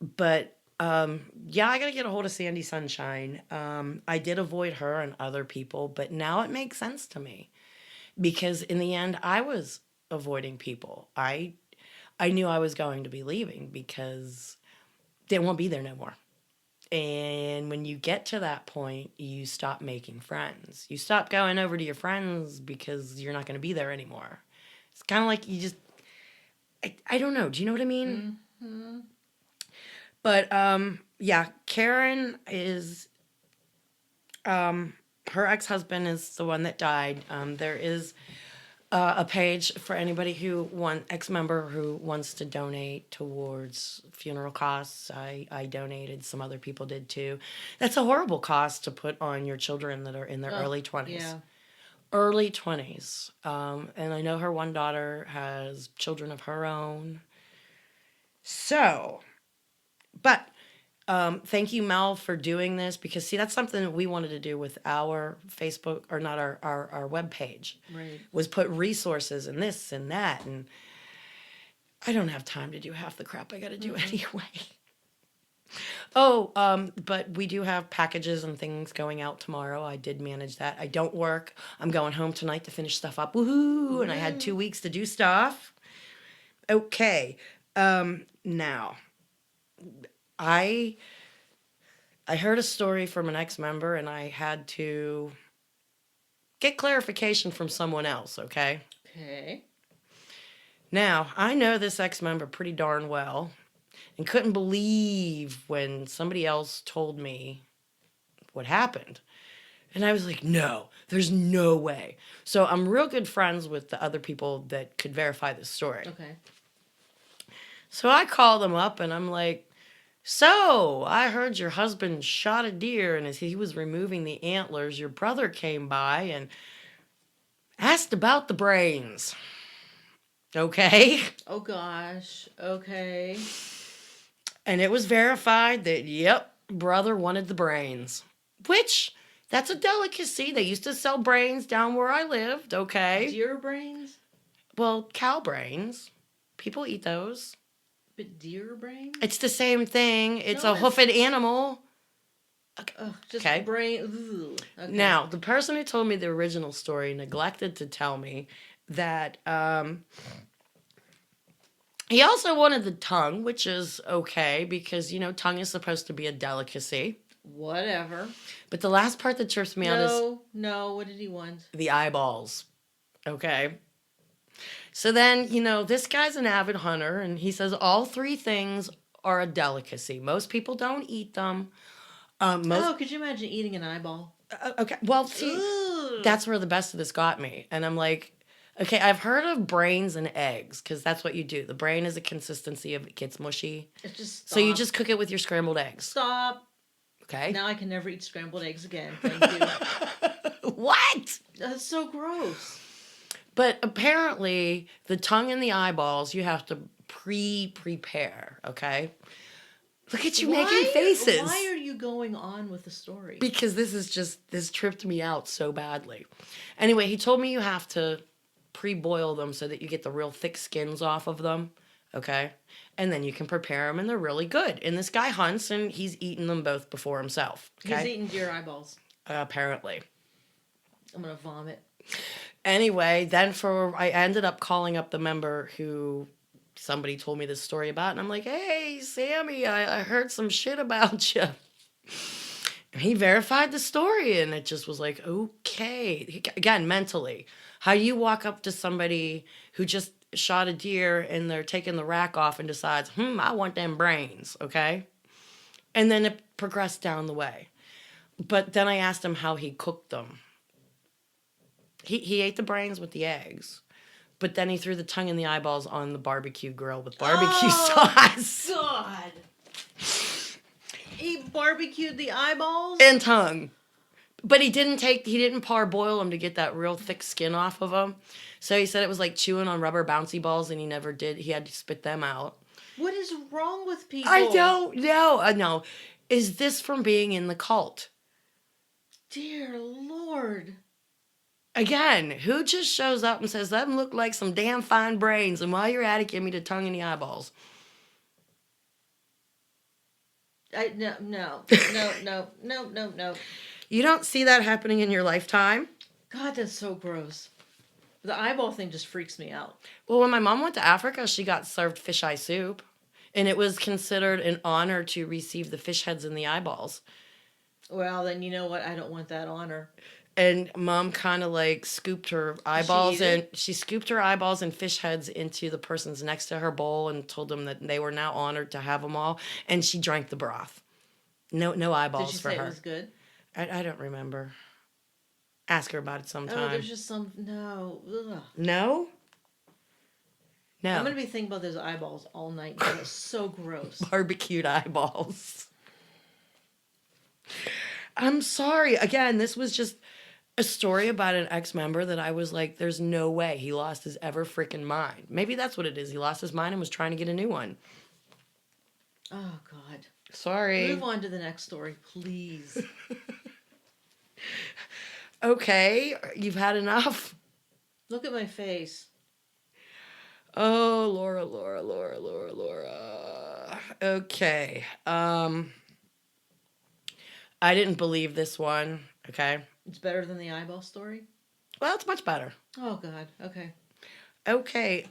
But yeah, I got to get a hold of Sandy Sunshine. I did avoid her and other people, but now it makes sense to me. Because in the end, I was avoiding people. I knew I was going to be leaving because they won't be there no more. And when you get to that point, you stop making friends. You stop going over to your friends because you're not going to be there anymore. It's kind of like you just, I don't know. Do you know what I mean? Mm-hmm. But yeah, Karen is, her ex-husband is the one that died. There is a page for anybody ex-member who wants to donate towards funeral costs. I donated. Some other people did too. That's a horrible cost to put on your children that are in their early 20s. Yeah. Early 20s. And I know her one daughter has children of her own. So, but thank you, Mel, for doing this, because see, that's something that we wanted to do with our Facebook, or not our webpage. Right. Was put resources and this and that, and I don't have time to do half the crap I got to do anyway. Oh, but we do have packages and things going out tomorrow. I did manage that. I don't work. I'm going home tonight to finish stuff up. Woohoo! And I had 2 weeks to do stuff. Okay. Now, I heard a story from an ex-member, and I had to get clarification from someone else, okay? Okay. Now, I know this ex-member pretty darn well, and couldn't believe when somebody else told me what happened. And I was like, no, there's no way. So I'm real good friends with the other people that could verify this story. Okay. So I call them up, and I'm like, so, I heard your husband shot a deer, and as he was removing the antlers, your brother came by and asked about the brains. Okay? Oh, gosh. Okay. And it was verified that, yep, brother wanted the brains. Which, that's a delicacy. They used to sell brains down where I lived, okay? Deer brains? Well, cow brains. People eat those. But deer brains? It's the same thing. It's No, a hoofed animal. Ugh, just Okay. brain. Ugh. Okay. Now, the person who told me the original story neglected to tell me that he also wanted the tongue, which is okay because, tongue is supposed to be a delicacy. Whatever. But the last part that trips me out is No, what did he want? the eyeballs. Okay? So then, this guy's an avid hunter, and he says all three things are a delicacy. Most people don't eat them. Could you imagine eating an eyeball? Okay, well, see, Ugh. that's where the best of this got me. And I'm like, Okay, I've heard of brains and eggs because that's what you do. The brain is a consistency of it gets mushy. It just So you just cook it with your scrambled eggs. Stop. Okay. Now I can never eat scrambled eggs again. Thank you. What? That's so gross. But apparently, the tongue and the eyeballs you have to prepare. Okay. Look at you making faces. Why are you going on with the story? Because this tripped me out so badly. Anyway, he told me you have to pre-boil them so that you get the real thick skins off of them. Okay. And then you can prepare them and they're really good. And this guy hunts and he's eaten them both before himself. Okay? He's eaten deer eyeballs. Apparently. I'm going to vomit. Anyway, then I ended up calling up the member who somebody told me this story about. And I'm like, hey, Sammy, I heard some shit about you. And he verified the story. And it just was like, okay. Again, mentally. How you walk up to somebody who just shot a deer and they're taking the rack off and decides, I want them brains, okay? And then it progressed down the way. But then I asked him how he cooked them. He ate the brains with the eggs, but then he threw the tongue and the eyeballs on the barbecue grill with barbecue sauce. God. He barbecued the eyeballs? And tongue. But he didn't parboil them to get that real thick skin off of them. So he said it was like chewing on rubber bouncy balls, and he never did. He had to spit them out. What is wrong with people? I don't know. No. Is this from being in the cult? Dear Lord. Again, who just shows up and says, them look like some damn fine brains, and while you're at it, give me the tongue and the eyeballs? No. You don't see that happening in your lifetime? God, that's so gross. The eyeball thing just freaks me out. Well, when my mom went to Africa, she got served fish eye soup. And it was considered an honor to receive the fish heads and the eyeballs. Well, then you know what? I don't want that honor. And Mom kind of like scooped her eyeballs she scooped her eyeballs and fish heads into the person's next to her bowl and told them that they were now honored to have them all. And she drank the broth. No eyeballs for her. Did she say it was good? I don't remember. Ask her about it sometime. Oh, there's just some... No. Ugh. No? No. I'm going to be thinking about those eyeballs all night. That's so gross. Barbecued eyeballs. I'm sorry. Again, this was just a story about an ex-member that I was like, there's no way he lost his ever freaking mind. Maybe that's what it is. He lost his mind and was trying to get a new one. Oh, God. Sorry. Move on to the next story, please. Okay, you've had enough. Look at my face. Oh, Laura. Okay. I didn't believe this one. Okay. It's better than the eyeball story? Well, it's much better. Oh, God. Okay. Okay.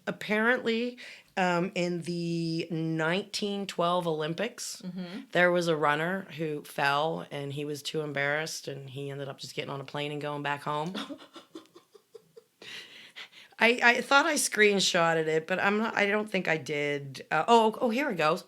Apparently, in the 1912 Olympics, there was a runner who fell and he was too embarrassed and he ended up just getting on a plane and going back home. I thought I screenshotted it, but I don't think I did. Here it goes.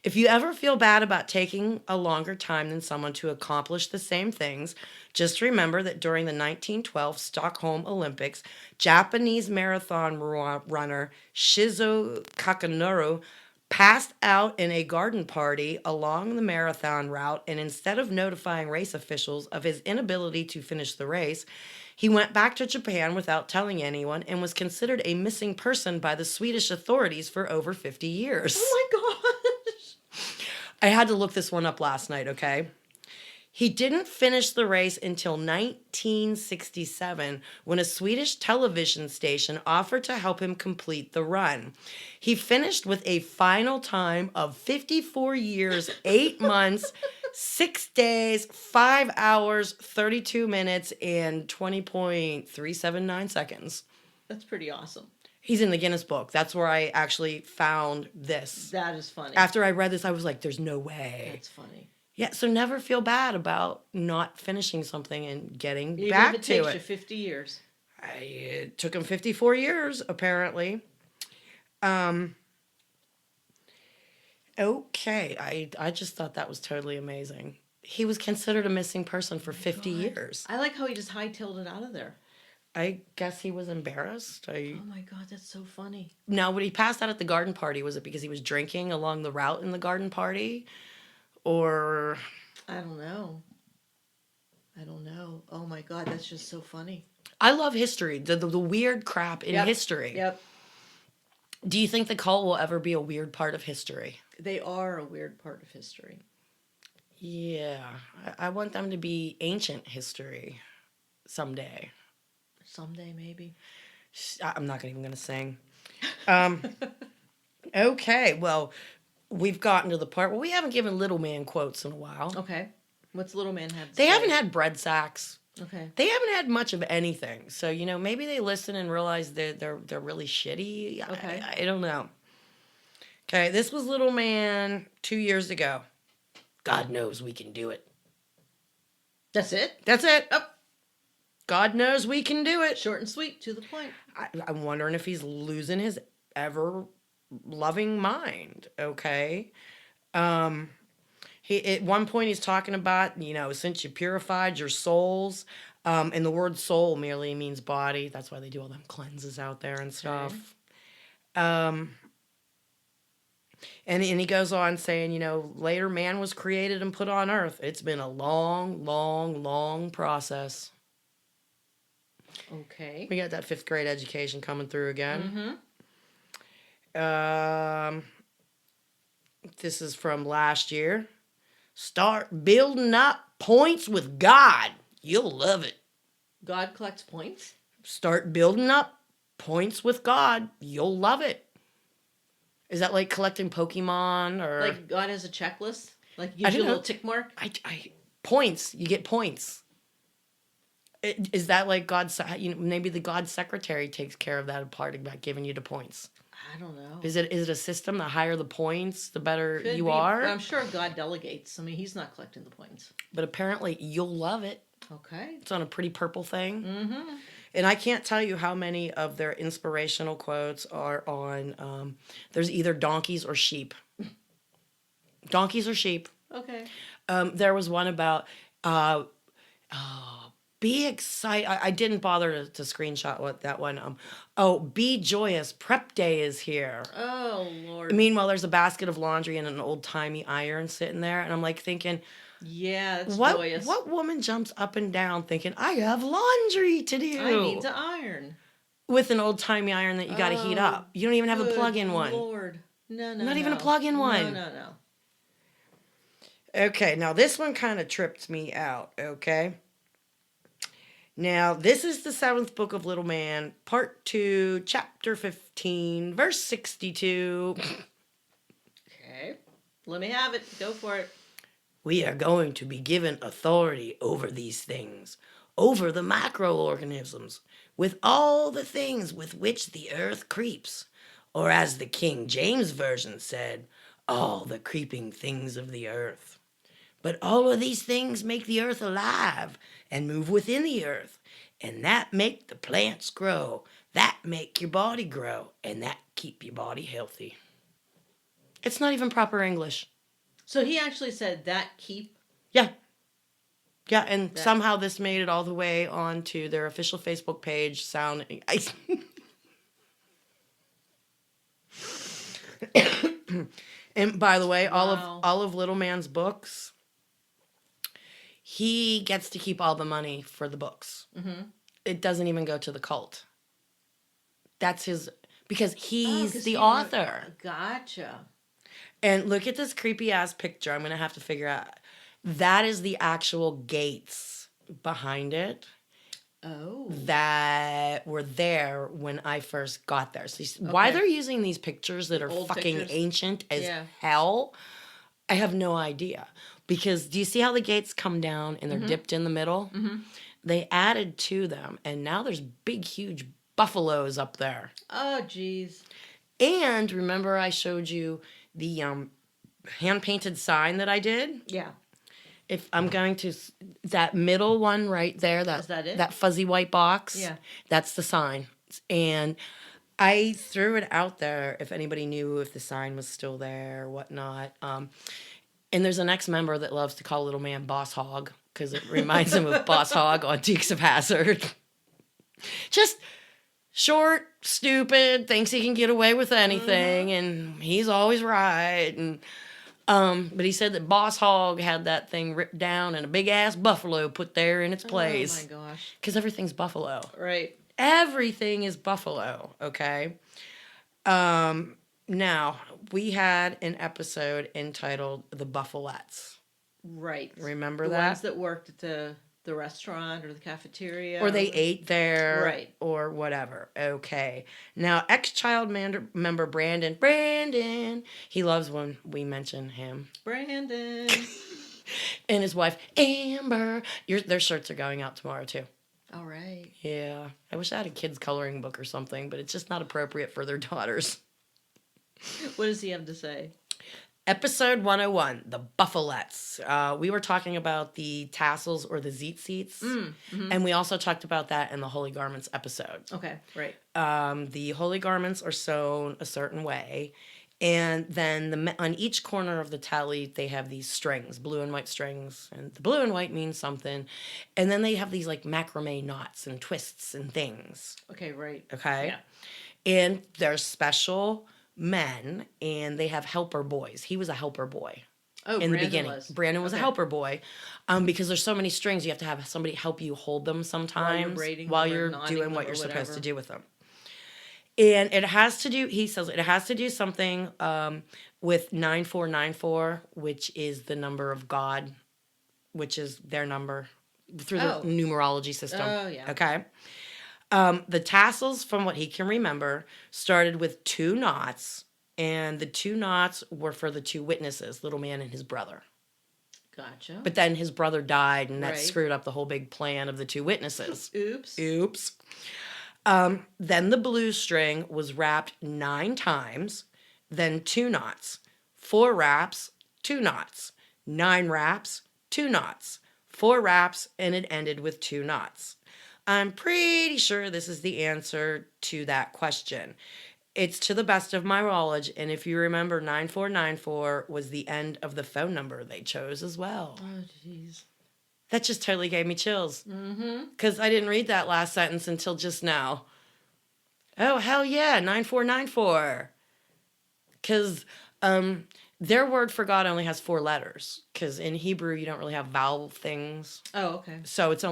If you ever feel bad about taking a longer time than someone to accomplish the same things, just remember that during the 1912 Stockholm Olympics, Japanese marathon runner Shizuo Kakanoro passed out in a garden party along the marathon route, and instead of notifying race officials of his inability to finish the race, he went back to Japan without telling anyone and was considered a missing person by the Swedish authorities for over 50 years. Oh, my gosh. I had to look this one up last night, okay? He didn't finish the race until 1967 when a Swedish television station offered to help him complete the run. He finished with a final time of 54 years, 8 months, 6 days, 5 hours, 32 minutes, and 20.379 seconds. That's pretty awesome. He's in the Guinness Book. That's where I actually found this. That is funny. After I read this, I was like, there's no way. That's funny. Yeah, so never feel bad about not finishing something and getting Even back if it to takes it. you 50 years. It took him 54 years, apparently. Okay, I just thought that was totally amazing. He was considered a missing person for 50 years. I like how he just hightailed it out of there. I guess he was embarrassed. Oh my God, that's so funny. Now, when he passed out at the garden party, was it because he was drinking along the route in the garden party? Or... I don't know. Oh my God, that's just so funny. I love history. The weird crap in history. Yep. Do you think the cult will ever be a weird part of history? They are a weird part of history. Yeah. I want them to be ancient history someday. Someday, maybe. I'm not even going to sing. Okay, well, we've gotten to the part where we haven't given Little Man quotes in a while. Okay. What's Little Man have to They say? haven't had bread sacks. Okay. They haven't had much of anything. So, maybe they listen and realize they're really shitty. Okay. I don't know. Okay, this was Little Man 2 years ago. God knows we can do it. That's it? That's it. Oh. God knows we can do it. Short and sweet, to the point. I'm wondering if he's losing his ever-loving mind, okay? At one point he's talking about, since you purified your souls, and the word soul merely means body. That's why they do all them cleanses out there and stuff. Okay. And he goes on saying, later man was created and put on earth. It's been a long, long, long process. Okay. We got that 5th grade education coming through again. This is from last year. Start building up points with God. You'll love it. God collects points? Start building up points with God. You'll love it. Is that like collecting Pokemon or... Like God has a checklist? Like gives you a little tick mark? Points. You get points. Is that like God's... maybe the God secretary takes care of that part about giving you the points. I don't know. Is it a system? The higher the points, the better Could you be, are? But I'm sure God delegates. I mean, he's not collecting the points. But apparently you'll love it. Okay. It's on a pretty purple thing. Mm-hmm. And I can't tell you how many of their inspirational quotes are on, there's either donkeys or sheep. Donkeys or sheep. Okay. There was one about, be excited. I didn't bother to screenshot that one. Be joyous. Prep day is here. Oh, Lord. Meanwhile, there's a basket of laundry and an old-timey iron sitting there. And I'm like thinking... Yeah, that's joyous. What woman jumps up and down thinking, I have laundry to do? I need to iron. With an old-timey iron that you got to heat up. You don't even have a plug-in one. Lord. No. Not even a plug-in one. No. Okay, now this one kind of tripped me out, okay? Now, this is the 7th book of Little Man, part 2, chapter 15, verse 62. Okay. Let me have it. Go for it. We are going to be given authority over these things, over the microorganisms, with all the things with which the earth creeps. Or as the King James Version said, all the creeping things of the earth. But all of these things make the earth alive and move within the earth. And that make the plants grow. That make your body grow. And that keep your body healthy. It's not even proper English. So he actually said that keep? Yeah. Yeah, and somehow this made it all the way onto their official Facebook page. And by the way, wow. all of Little Man's books, he gets to keep all the money for the books. Mm-hmm. It doesn't even go to the cult. That's his... Because he's the author. Gotcha. And look at this creepy-ass picture. I'm going to have to figure out. That is the actual gates behind it. Oh. That were there when I first got there. So why they're using these pictures that are fucking pictures. Ancient as hell, I have no idea. Because do you see how the gates come down and they're dipped in the middle? Mm-hmm. They added to them, and now there's big, huge buffaloes up there. Oh, jeez. And remember I showed you the hand-painted sign that I did? Yeah. If I'm going to... That middle one right there, is that it? That fuzzy white box, yeah, that's the sign. And I threw it out there if anybody knew if the sign was still there or whatnot. And there's an ex-member that loves to call Little Man Boss Hog because it reminds him of Boss Hog on Dukes of Hazzard. Just short, stupid, thinks he can get away with anything, and he's always right. And but he said that Boss Hogg had that thing ripped down and a big ass buffalo put there in its place. Oh my gosh. Because everything's buffalo. Right. Everything is buffalo, okay? Now, we had an episode entitled The Buffalettes. Right. Remember the that? ones that worked at the restaurant or the cafeteria. Or they ate there. Right. Or whatever. Okay. Now, ex-child member Brandon, he loves when we mention him. Brandon. And his wife, Amber. Their shirts are going out tomorrow, too. All right. Yeah. I wish I had a kid's coloring book or something, but it's just not appropriate for their daughters. What does he have to say? Episode 101, the Buffalettes. We were talking about the tassels or the zeet seats, and we also talked about that in the Holy Garments episode. Okay, right. The Holy Garments are sewn a certain way, and then on each corner of the tally, they have these strings, blue and white strings, and the blue and white means something, and then they have these like macrame knots and twists and things. Okay, right. Okay? Yeah. And there's special men, and they have helper boys. He was a helper boy. Oh, in the Brandon beginning. was. Brandon was a helper boy. Because there's so many strings, you have to have somebody help you hold them sometimes while you're doing what you're supposed to do with them. And it has to do, he says, it has to do something with 9494, which is the number of God, which is their number through the numerology system. Oh, yeah. Okay. The tassels, from what he can remember, started with 2 knots, and the 2 knots were for the 2 witnesses, little man and his brother. Gotcha. But then his brother died, and that screwed up the whole big plan of the 2 witnesses. Oops. Then the blue string was wrapped 9 times, then 2 knots, 4 wraps, 2 knots, 9 wraps, 2 knots, 4 wraps, and it ended with 2 knots. I'm pretty sure this is the answer to that question. It's to the best of my knowledge, and if you remember, 9494 was the end of the phone number they chose as well. Oh, jeez. That just totally gave me chills. Because I didn't read that last sentence until just now. Oh, hell yeah, 9494. Because their word for God only has 4 letters. Because in Hebrew, you don't really have vowel things. Oh, okay. So it's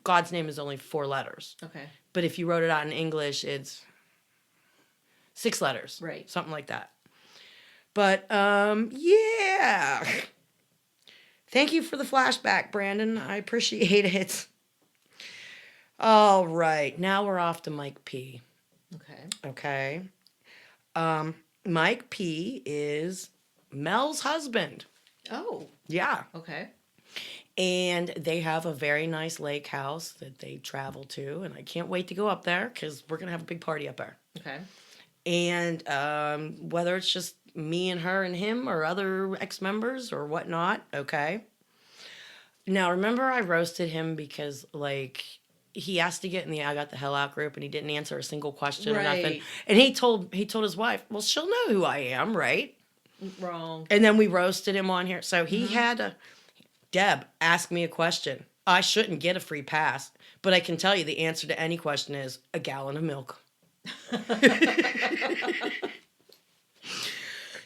God's name is only 4 letters. Okay. But if you wrote it out in English, it's 6 letters. Right. Something like that. But, yeah. Thank you for the flashback, Brandon. I appreciate it. All right. Now we're off to Mike P. Okay. Mike P is Mel's husband. Oh. Yeah. Okay. And they have a very nice lake house that they travel to. And I can't wait to go up there because we're going to have a big party up there. Okay. And whether it's just me and her and him or other ex-members or whatnot, okay. Now, remember I roasted him because, like, he asked to get in the I Got the Hell Out group and he didn't answer a single question or nothing. And he told his wife, well, she'll know who I am, right? Wrong. And then we roasted him on here. So he had Deb, ask me a question. I shouldn't get a free pass, but I can tell you the answer to any question is a gallon of milk.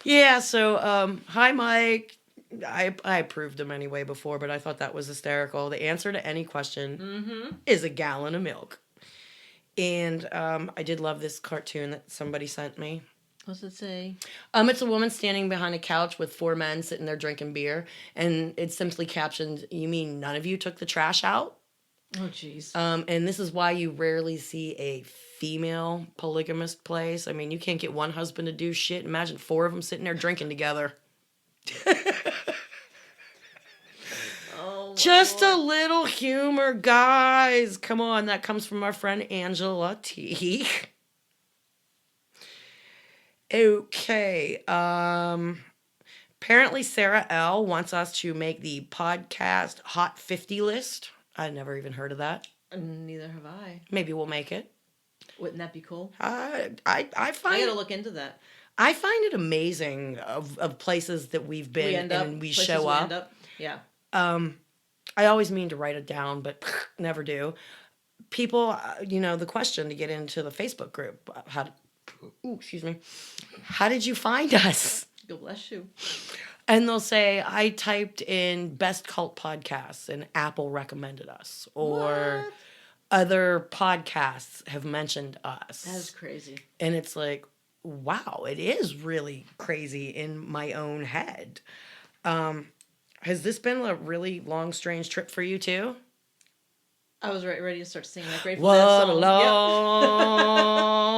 Yeah, so hi Mike. I approved him anyway before, but I thought that was hysterical. The answer to any question is a gallon of milk. And I did love this cartoon that somebody sent me. What's it say? It's a woman standing behind a couch with 4 men sitting there drinking beer, and it's simply captioned, "You mean none of you took the trash out?" Oh, jeez. And this is why you rarely see a female polygamist place. I mean, you can't get one husband to do shit. Imagine 4 of them sitting there drinking together. Just a little humor, guys. Come on, that comes from our friend Angela T. Okay. Apparently Sarah L. wants us to make the podcast Hot 50 list. I'd never even heard of that. Neither have I. Maybe we'll make it. Wouldn't that be cool? I gotta look into that. I find it amazing of places that we've been and we show up. Yeah. I always mean to write it down, but never do. people, the question to get into the Facebook group, excuse me, how did you find us? God bless you. And they'll say, I typed in best cult podcasts and Apple recommended us. Or What? other podcasts have mentioned us. That is crazy. And it's like, wow, it is really crazy in my own head. Has this been a really long, strange trip for you too? I was ready to start singing that great What song. a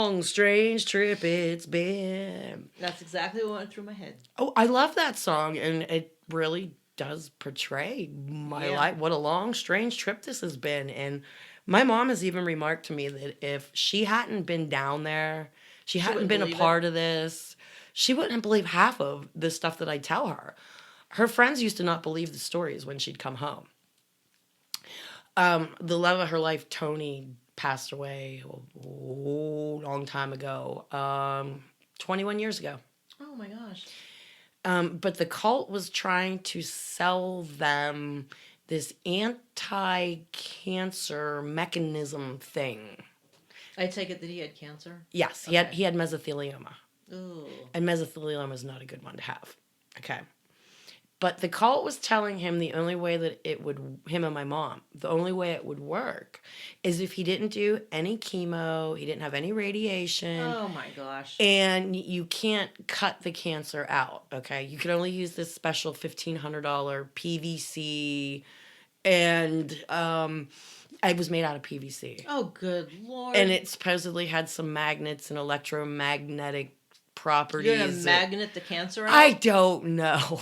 long, strange trip it's been. That's exactly what went through my head. Oh, I love that song, and it really does portray my life. What a long, strange trip this has been. And my mom has even remarked to me that if she hadn't been down there, she hadn't been a part of this, she wouldn't believe half of the stuff that I tell her. Her friends used to not believe the stories when she'd come home. The love of her life, Tony, passed away a long time ago, 21 years ago. Oh my gosh. But the cult was trying to sell them this anti-cancer mechanism thing. I take it that he had cancer? Yes, he had mesothelioma. Ooh. And mesothelioma is not a good one to have. Okay. But the cult was telling him the only way that him and my mom, the only way it would work is if he didn't do any chemo, he didn't have any radiation. Oh my gosh. And you can't cut the cancer out, okay? You can only use this special $1,500 PVC, and it was made out of PVC. Oh, good Lord. And it supposedly had some magnets and electromagnetic properties. You're going to magnet the cancer out? I don't know.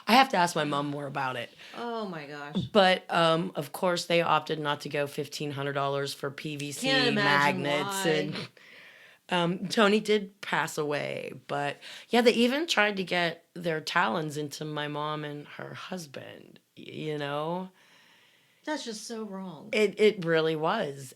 I have to ask my mom more about it. Oh my gosh. But of course they opted not to go $1,500 for PVC Can't imagine magnets. why. And Tony did pass away. But yeah, they even tried to get their talons into my mom and her husband, That's just so wrong. It really was.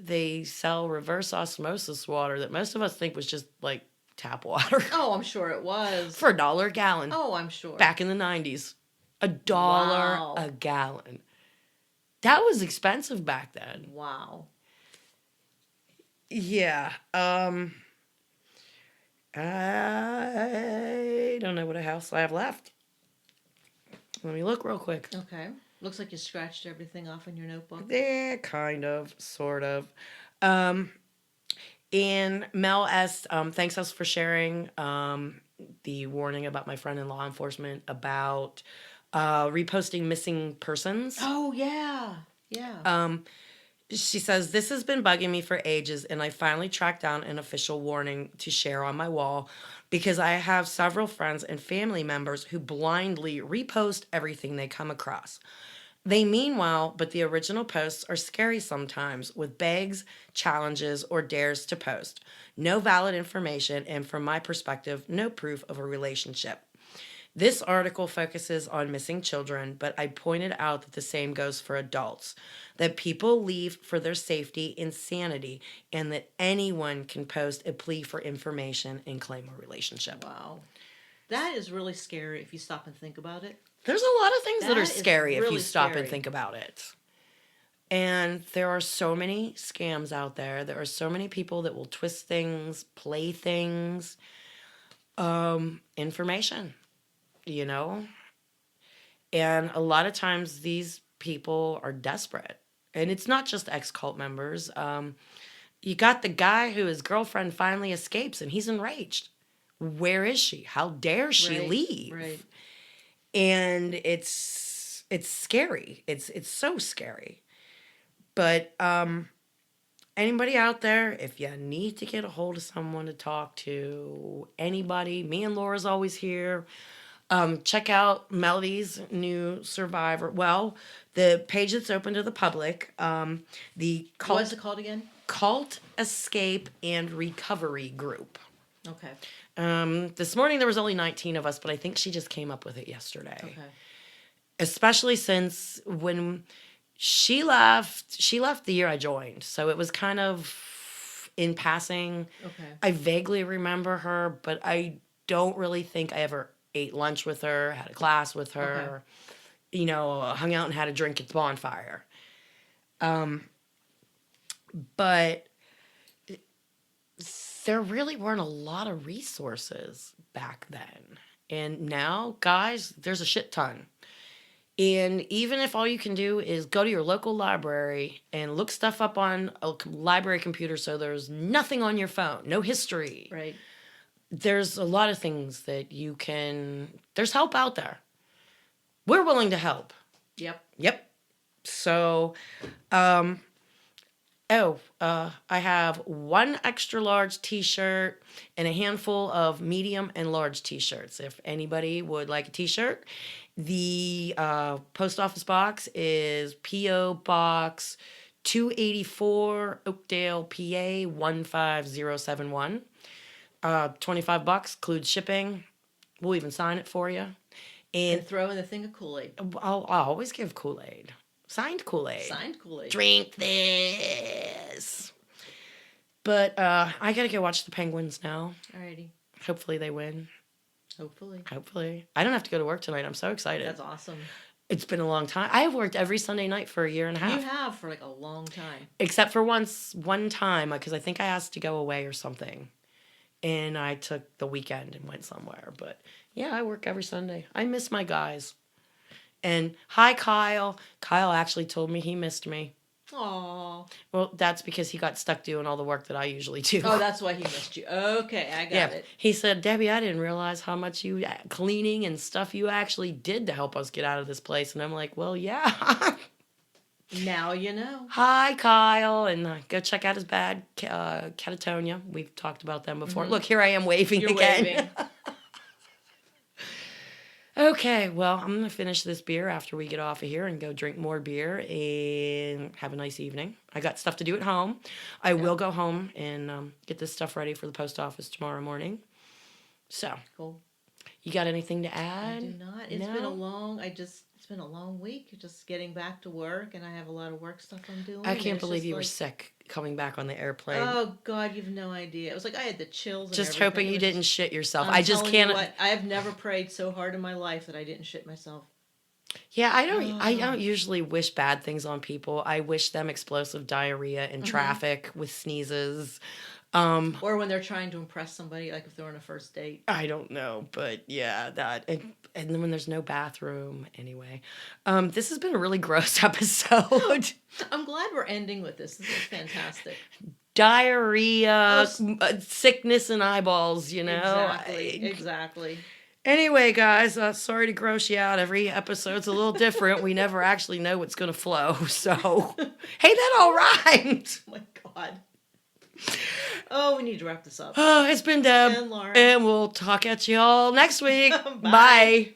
They sell reverse osmosis water that most of us think was just like tap water. Oh, I'm sure it was. For $1 a gallon. Oh, I'm sure. Back in the 90s. $1 Wow. a gallon. That was expensive back then. Wow. Yeah. I don't know what else I have left. Let me look real quick. Okay. Looks like you scratched everything off in your notebook. Yeah, kind of, sort of. And Mel S. Thanks us for sharing the warning about my friend in law enforcement about reposting missing persons. Oh, yeah. Yeah. She says, this has been bugging me for ages, and I finally tracked down an official warning to share on my wall because I have several friends and family members who blindly repost everything they come across. They mean well, but the original posts are scary sometimes with begs, challenges, or dares to post. No valid information, and from my perspective, no proof of a relationship. This article focuses on missing children, but I pointed out that the same goes for adults, that people leave for their safety and sanity, and that anyone can post a plea for information and claim a relationship. Wow. That is really scary if you stop and think about it. There's a lot of things that are scary if you stop scary. and think about it. And there are so many scams out there. There are so many people that will twist things, play things, information, And a lot of times these people are desperate. And it's not just ex-cult members. You got the guy who his girlfriend finally escapes and he's enraged. Where is she? How dare she leave? Right. And it's scary. It's so scary. But anybody out there, if you need to get a hold of someone to talk to, anybody, me and Laura's always here. Check out Melody's new Survivor. Well, the page that's open to the public. The cult, what is it called again? Cult Escape and Recovery Group. Okay. This morning there was only 19 of us, but I think she just came up with it yesterday. Okay. Especially since when she left the year I joined. So it was kind of in passing. Okay. I vaguely remember her, but I don't really think I ever ate lunch with her, had a class with her, hung out and had a drink at the bonfire. But there really weren't a lot of resources back then. And now, guys, there's a shit ton. And even if all you can do is go to your local library and look stuff up on a library computer so there's nothing on your phone, no history. Right. There's a lot of things that you can, there's help out there. We're willing to help. Yep. So, I have one extra large t-shirt and a handful of medium and large t-shirts. If anybody would like a t-shirt, the post office box is P.O. Box 284, Oakdale, PA 15071. $25 includes shipping. We'll even sign it for you. And throw in the thing of Kool-Aid. I'll always give Kool-Aid. Signed Kool-Aid. Drink this. But I gotta go watch the Penguins now. Alrighty. Hopefully they win. Hopefully. I don't have to go to work tonight. I'm so excited. That's awesome. It's been a long time. I have worked every Sunday night for a year and a half. You have for like a long time. Except for one time, because I think I asked to go away or something. And I took the weekend and went somewhere. But yeah, I work every Sunday. I miss my guys. And hi, Kyle. Kyle actually told me he missed me. Aww. Well, that's because he got stuck doing all the work that I usually do. Oh, that's why he missed you. Okay, I got it. He said, Debbie, I didn't realize how much cleaning and stuff you actually did to help us get out of this place. And I'm like, well, yeah. Now you know. Hi, Kyle. And go check out his bad catatonia. We've talked about them before. Look, here I am waving You're again. Waving. Okay, well, I'm going to finish this beer after we get off of here and go drink more beer and have a nice evening. I got stuff to do at home. I will go home and get this stuff ready for the post office tomorrow morning. So, cool. You got anything to add? I do not. It's been a long week, just getting back to work, and I have a lot of work stuff I'm doing. I can't believe you were sick coming back on the airplane. Oh, God, you've no idea. It was like I had the chills and just everything. hoping you didn't shit yourself. I just can't. I have never prayed so hard in my life that I didn't shit myself. Yeah, I don't usually wish bad things on people. I wish them explosive diarrhea in traffic with sneezes. Or when they're trying to impress somebody, like if they're on a first date. I don't know, but yeah, that. And then when there's no bathroom, anyway. This has been a really gross episode. I'm glad we're ending with this. This is fantastic. Diarrhea, sickness in eyeballs, you know? Exactly. Anyway, guys, sorry to gross you out. Every episode's a little different. We never actually know what's going to flow, so. Hey, that all rhymed. Oh, my God. Oh, we need to wrap this up. Oh, it's been Deb. And Lauren. And we'll talk at y'all next week. Bye.